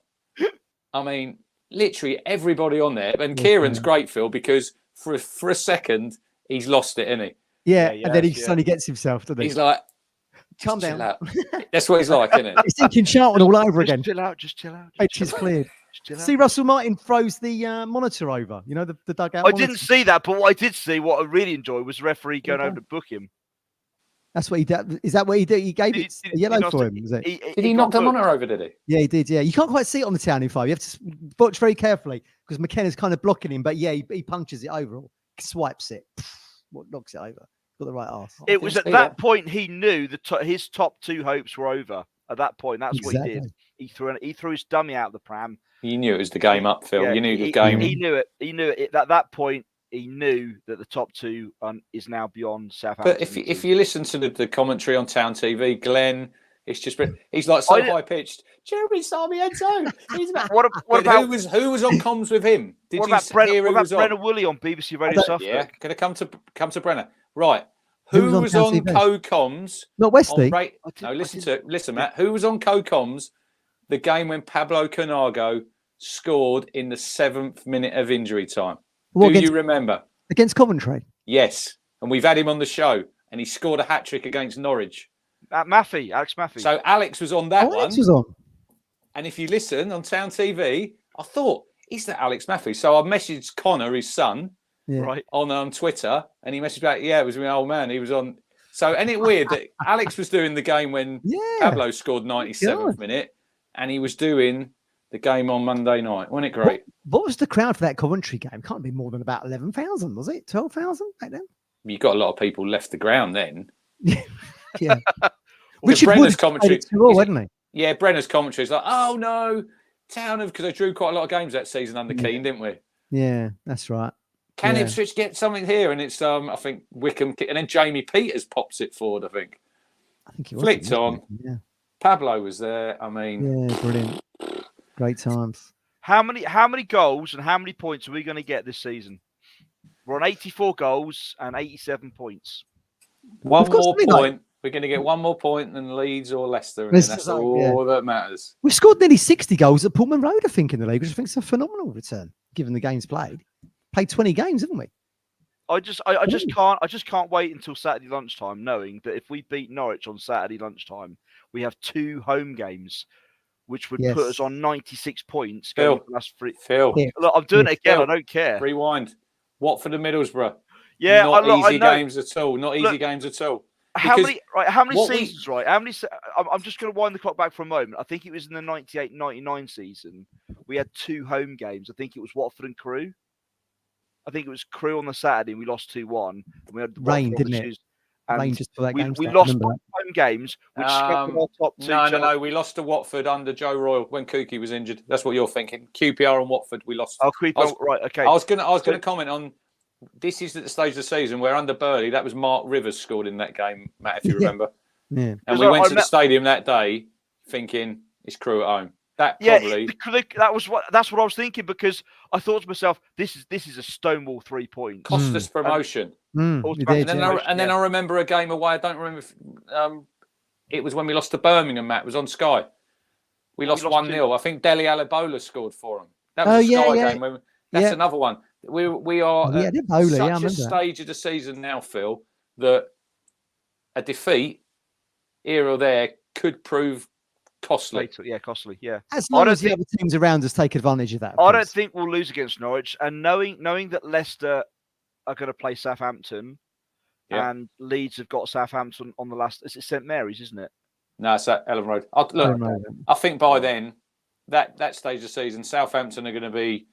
I mean, literally everybody on there. And Kieran's great, Phil, because for a second, he's lost it, isn't he? Yeah, and then he suddenly gets himself, doesn't he? He's like, calm down. That's what he's like, isn't it? He's thinking Charlton all over again. Just chill out. Pitch is cleared. See, Russell Martin throws the monitor over, you know, the dugout. I didn't see that, but what I did see, what I really enjoyed, was the referee going over to book him. That's what he did. Is that what he did? He gave it a yellow for him, was it? Did he knock the monitor over, did he? Yeah, he did, yeah. You can't quite see it on the Town in 5. You have to watch very carefully because McKenna's kind of blocking him, but yeah, he punches it over, or swipes it, knocks it over. Got the right arse. It was at that point he knew his top 2 hopes were over. At that point, that's what he did. He threw his dummy out of the pram. He knew it was the game up, Phil. You knew the game. He knew it. He knew it. At that point, he knew that the top 2 is now beyond Southampton. But if you listen to the commentary on Town TV, Glenn, it's just he's like so high pitched. Jeremy Sarmiento. He's about. What about who was on comms with him? Did what about Brenner Woolley on BBC Radio Suffolk? Yeah, going to come to Brenner. Right. Who was on co-comms? Not Westy. No, listen, Matt. Who was on co-comms the game when Pablo Canago scored in the 7th minute of injury time? Do you remember? Against Coventry? Yes. And we've had him on the show, and he scored a hat-trick against Norwich. Alex Maffey. So Alex was on that one. Alex was on. And if you listen on Town TV, I thought, is that Alex Maffey? So I messaged Connor, his son, on Twitter, and he messaged back, it was my old man. He was on. So, isn't it weird that Alex was doing the game when Pablo scored 97th minute, and he was doing the game on Monday night? Wasn't it great? What was the crowd for that Coventry game? Can't be more than about 11,000, was it? 12,000 back then? You got a lot of people left the ground then. Yeah. Richard Brenner's commentary. Wasn't he? Yeah, Brenner's commentary is like, oh no, Town of, because I drew quite a lot of games that season under Keane, didn't we? Yeah, that's right. Can Ipswich get something here? And it's I think Wickham, and then Jamie Peters pops it forward. I think he was flicked on. Yeah. Pablo was there. I mean, yeah, brilliant, great times. How many goals and how many points are we going to get this season? We're on 84 goals and 87 points. One more point. We're going to get one more point than Leeds or Leicester, and that's all that matters. We've scored nearly 60 goals at Portman Road, I think, in the league, which I think is a phenomenal return given the games played. Played 20 games, haven't we? I just can't wait until Saturday lunchtime, knowing that if we beat Norwich on Saturday lunchtime, we have 2 home games, which would put us on 96 points. Phil, Phil, look, I'm doing it again. Phil, I don't care. Rewind. Watford and Middlesbrough. Yeah, not I easy know. games at all. Not easy games at all. How many what seasons? Right, how many? I'm just going to wind the clock back for a moment. I think it was in the 98-99 season. We had 2 home games. I think it was Watford and Crewe. I think it was Crewe on the Saturday, and we lost 2-1. And we had rain, didn't it? Rain just for that game. We lost both home games, which our top 2. No. We lost to Watford under Joe Royle when Kofi was injured. That's what you're thinking. QPR and Watford, we lost. Oh, right, okay. I was gonna comment on. This is at the stage of the season where under Burley, that was Mark Rivers scored in that game, Matt, if you remember. Yeah. And we went to the stadium that day thinking it's Crewe at home. That's what I was thinking, because I thought to myself, this is a stonewall 3 point. Cost us promotion. And then I remember a game away. I don't remember if it was when we lost to Birmingham, Matt. It was on Sky. We lost 1-0. I think Dele Alibola scored for them. That was a Sky game. That's another one. We are at such a stage of the season now, Phil, that a defeat here or there could prove costly. Costly. Yeah. As long as the other teams around us take advantage of that. I don't think we'll lose against Norwich. And knowing that Leicester are going to play Southampton, and Leeds have got Southampton on the last. It's St Mary's, isn't it? No, it's at Ellen Road. I think by then, that stage of the season, Southampton are going to be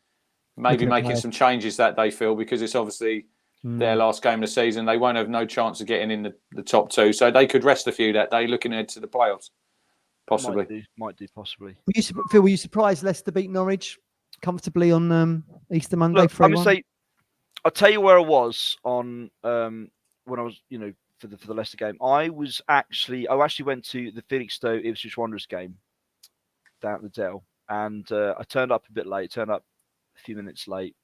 maybe making some changes that day, Phil, because it's obviously their last game of the season. They won't have no chance of getting in the top 2, so they could rest a few that day, looking ahead to the playoffs. Possibly. Might do, possibly. Phil, were you surprised Leicester beat Norwich comfortably on Easter Monday? Look, I'm going to say, I'll tell you where I was on when I was, for the Leicester game. I actually went to the Felixstowe Ipswich Wanderers game down at the Dell, and I turned up a bit late. Turned up a few minutes late.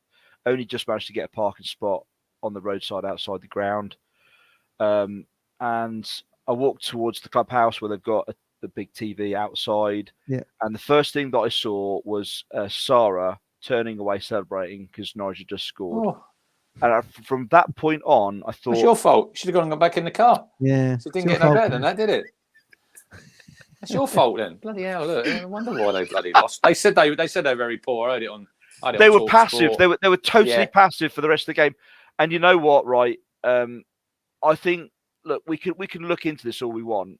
Only just managed to get a parking spot on the roadside outside the ground, and I walked towards the clubhouse where they've got the big TV outside. Yeah. And the first thing that I saw was Sarah turning away celebrating because Norwich had just scored. Oh. And from that point on, I thought... It's your fault. You should have gone and got back in the car. Yeah. So it didn't get no better than that, did it? That's your fault then. Bloody hell, look. I wonder why they bloody lost. They said they're very poor. I heard it on... They were passive. They were totally passive for the rest of the game. And you know what, right? I think, look, we can look into this all we want,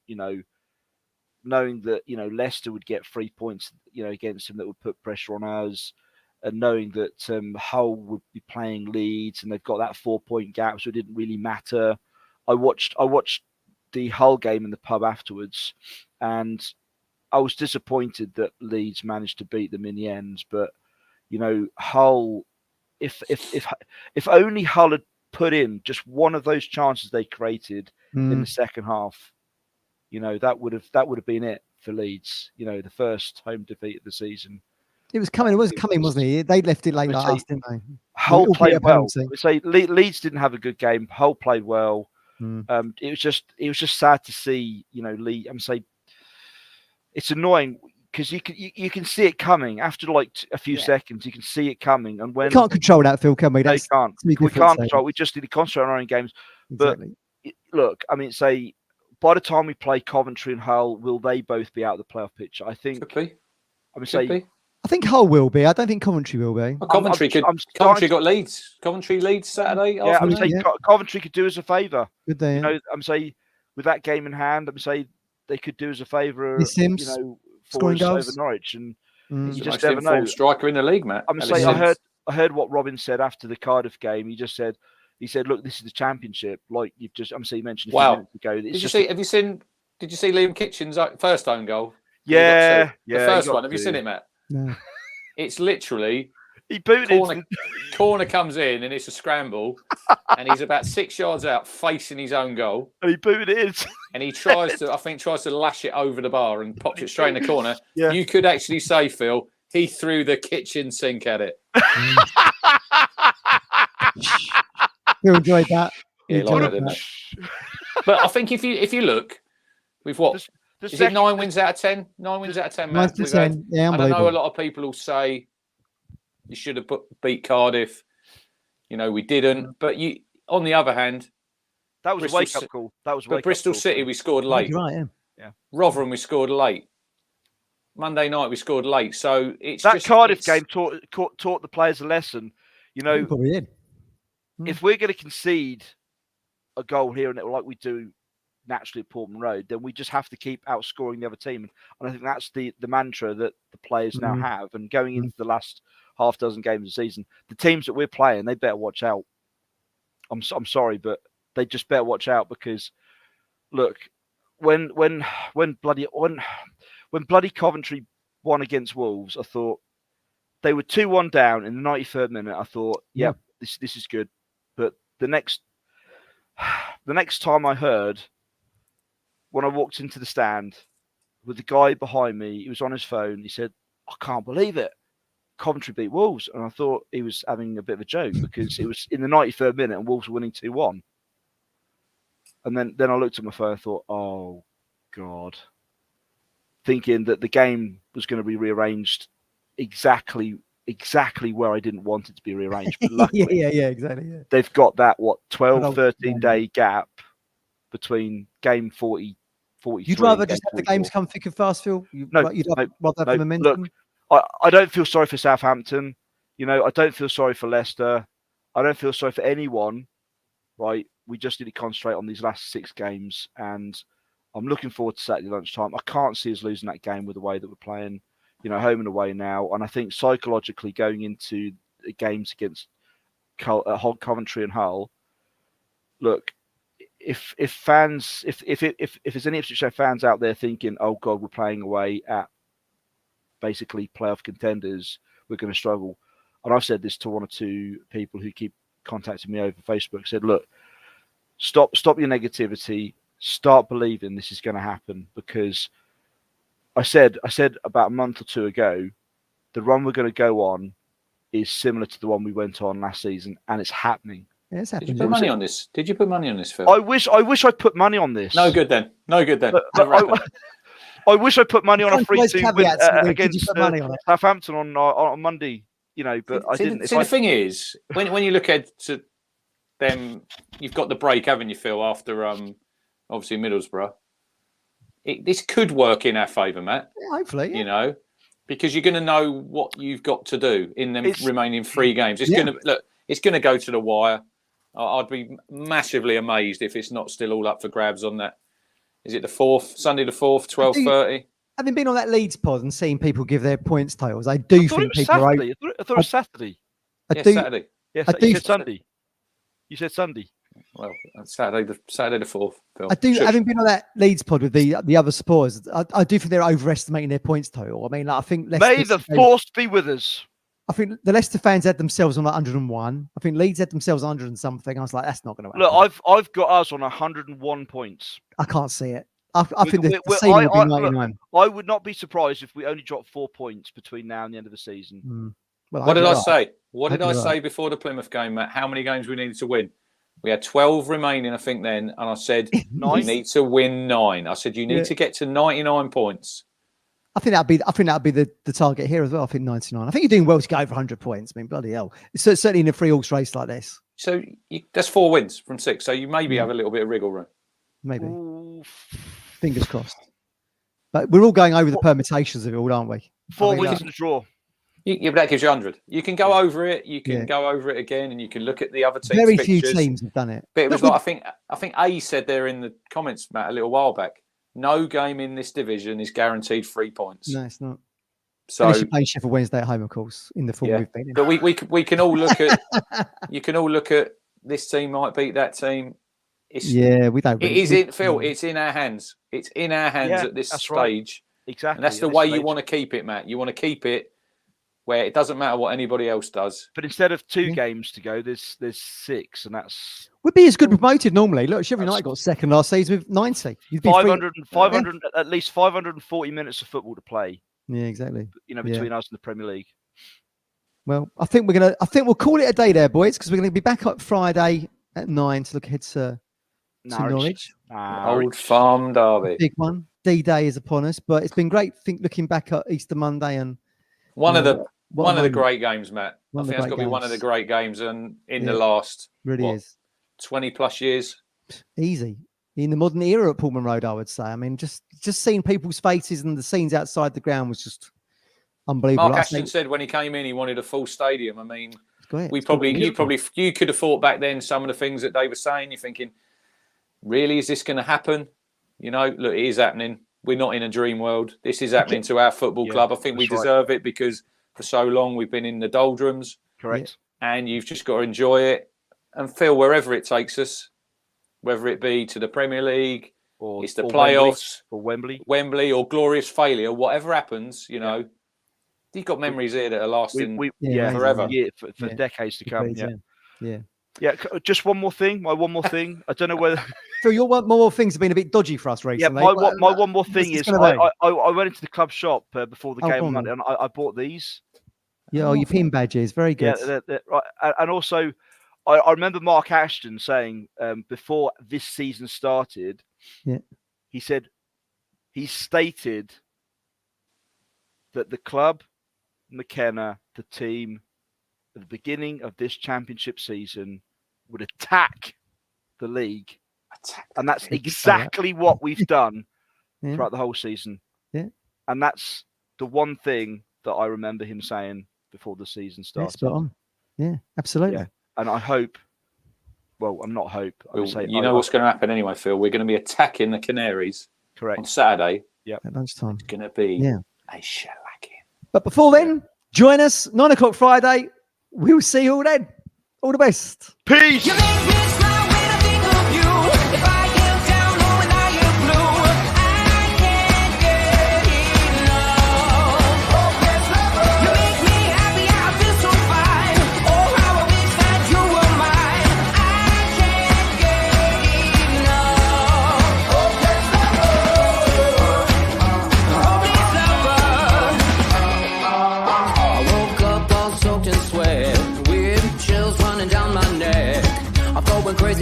knowing that Leicester would get 3 points against them that would put pressure on us, and knowing that Hull would be playing Leeds and they've got that 4 point gap, so it didn't really matter. I watched the Hull game in the pub afterwards, and I was disappointed that Leeds managed to beat them in the end. But Hull, if only Hull had put in just one of those chances they created in the second half, that would have been it for Leeds. The first home defeat of the season. It was coming. It was coming, wasn't it? They left it late like us, didn't they? Hull played well. Leeds didn't have a good game. Hull played well. It was just sad to see. Leeds. It's annoying because you can see it coming after like a few seconds. You can see it coming, and when we can't control that, Phil, can we? We can't. We can't control. We just need to concentrate on our own games. Exactly. But look, by the time we play Coventry and Hull, will they both be out of the playoff picture? I think. I think Hull will be. I don't think Coventry will be. Well, Coventry got Leeds. Coventry Leeds Saturday. Yeah, I'm saying Coventry could do us a favour. Good day. I'm saying with that game in hand, I'm saying they could do us a favour. Sims scoring goals over Norwich, and you just never know. Striker in the league, Matt. I'm saying I heard what Robin said after the Cardiff game. He said, "Look, this is the Championship. Like you've just, you mentioned a few minutes ago. Did you see Liam Kitchen's first own goal? Yeah, the first one. Have you seen it, Matt? No. It's literally he booted corner comes in and it's a scramble, and he's about 6 yards out facing his own goal. And he booted it in. And he tries to lash it over the bar and pops it straight in the corner. Yeah. You could actually say, Phil, he threw the kitchen sink at it. You enjoyed that. Yeah, but I think if you look, we've what? Is it 9 wins out of 10? 9 wins out of 10, Matt. 9 to 10. Yeah, I know a lot of people will say you should have beat Cardiff. We didn't. But on the other hand, That was Bristol a wake-up call. That was a but wake-up Bristol call. City, we scored I late. think you're right, yeah. Rotherham, we scored late. Monday night, we scored late. So it's That just, Cardiff game taught the players a lesson. You I think know, you probably did. if we're going to concede a goal here and there like we do naturally at Portman Road, then we just have to keep outscoring the other team. And I think that's the mantra that the players now have. And going into the last half dozen games of the season, the teams that we're playing, they better watch out. I'm sorry, but they just better watch out, because look, when bloody Coventry won against Wolves, I thought they were 2-1 down in the 93rd minute. I thought, yeah, this is good. But the next time I heard, when I walked into the stand with the guy behind me, he was on his phone. He said, "I can't believe it. Coventry beat Wolves." And I thought he was having a bit of a joke, because it was in the 93rd minute and Wolves were winning 2-1. And then I looked at my phone and thought, oh, God. Thinking that the game was going to be rearranged exactly where I didn't want it to be rearranged. But luckily, yeah, exactly. Yeah. they've got that, 12, 13-day gap between game 43. You'd rather just have 44. the games come thick and fast, Phil? You'd No, rather have the momentum? Look, I don't feel sorry for Southampton. You know, I don't feel sorry for Leicester. I don't feel sorry for anyone, right? We just need to concentrate on these last 6 games, and I'm looking forward to Saturday lunchtime. I can't see us losing that game with the way that we're playing, you know, home and away now. And I think psychologically going into the games against Coventry and Hull, look, if there's any Ipswich Town fans out there thinking, oh God, we're playing away at basically playoff contenders, we're going to struggle. And I've said this to 1 or 2 people who keep contacting me over Facebook. Said, look, stop your negativity. Start believing this is going to happen, because I said about a month or 2 ago, the run we're going to go on is similar to the one we went on last season, and it's happening. Yeah, it's Did happening. you put money on this? Did you put money on this, Phil? I wish I'd put money on this. No good then. But I wish I put money on a 3-2 win against Southampton on Monday. You know, but I didn't. The thing is, when you look at to them, you've got the break, haven't you, Phil? After obviously Middlesbrough, this could work in our favour, Matt. Yeah, hopefully, you know, because you're going to know what you've got to do in the remaining 3 games. It's going to go to the wire. I'd be massively amazed if it's not still all up for grabs on that. Is it the 4th, Sunday the 4th, 12:30? Having been on that Leeds pod and seeing people give their points totals, I do think people are. I thought it was Saturday. Saturday. Yes, you said Sunday. You said Sunday. Well, Saturday the 4th. Phil. I do. Having been on that Leeds pod with the other supporters, I do think they're overestimating their points total. I mean, I think may the force be with us. I think the Leicester fans had themselves on 101. I think Leeds had themselves 100 and something. I was like, that's not going to happen. Look, I've got us on 101 points. I can't see it. I think the ceiling will be 99. I would not be surprised if we only drop 4 points between now and the end of the season. Well, what did I say? What did I say before the Plymouth game, Matt? How many games we needed to win? We had 12 remaining, I think, then, and I said you need to win 9. I said you need to get to 99 points. I think that'd be the target here as well. I think 99. I think you're doing well to go over 100 points. I mean, bloody hell! So certainly in a 3-horse race like this. So that's 4 wins from 6. So you maybe have a little bit of wriggle room. Maybe. Ooh. Fingers crossed. But we're all going over the permutations of it all, aren't we? 4 wins and a draw. Yeah, but that gives you 100. You can go over it. You can go over it again, and you can look at the other teams. Very few teams have done it. But it was like I think A said there in the comments, Matt, a little while back. No game in this division is guaranteed 3 points. No, it's not. So unless you're playing Sheffield Wednesday at home, of course, in the form we've been in. But we can all look at. You can all look at this team might beat that team. We don't. Really, Phil. It's in our hands. It's in our hands at this stage. Right. Exactly. And that's the way you want to keep it, Matt. You want to keep it where it doesn't matter what anybody else does. But instead of 2 games to go, there's 6, and that's would be as good promoted normally. Look, Sheffield United got second last season with 90. You'd be 500, at least 540 minutes of football to play. Yeah, exactly. You know, between us and the Premier League. Well, I think we'll call it a day there, boys, because we're going to be back up Friday at 9 to look ahead to Norwich. Old Farm Derby. Big one. D-Day is upon us, but it's been great. Looking back at Easter Monday and one of the great games, Matt. I think that's got to be one of the great games, and in the last really is 20 plus years. Easy. In the modern era at Pullman Road, I would say. I mean, just seeing people's faces and the scenes outside the ground was just unbelievable. Mark Ashton said when he came in, he wanted a full stadium. I mean, you could have thought back then some of the things that they were saying. You're thinking, really, is this going to happen? You know, look, it is happening. We're not in a dream world. This is happening to our football club. I think we deserve it because for so long we've been in the doldrums. Correct. And you've just got to enjoy it and feel wherever it takes us, whether it be to the Premier League, or it's the playoffs, or Wembley, or glorious failure, whatever happens, you know. You've got memories here that are lasting forever. For decades to come. Yeah. Just one more thing. My one more thing. I don't know whether. Phil, your one more things have been a bit dodgy for us recently. Yeah, my one more thing is I went into the club shop before the game on Monday, and I bought these. Yeah, your pin badges, very good. Yeah, right. And also, I remember Mark Ashton saying before this season started, he said he stated that the club, McKenna, the team, at the beginning of this championship season would attack the league. And that's exactly what we've done throughout the whole season. Yeah. And that's the one thing that I remember him saying before the season started. Spot on. Yeah, absolutely. Yeah. And I hope, well, I'm not hope. What's going to happen anyway, Phil. We're going to be attacking the Canaries on Saturday. At lunchtime. It's going to be a shellacking. But before then, join us 9 o'clock Friday. We'll see you all then. All the best. Peace. Crazy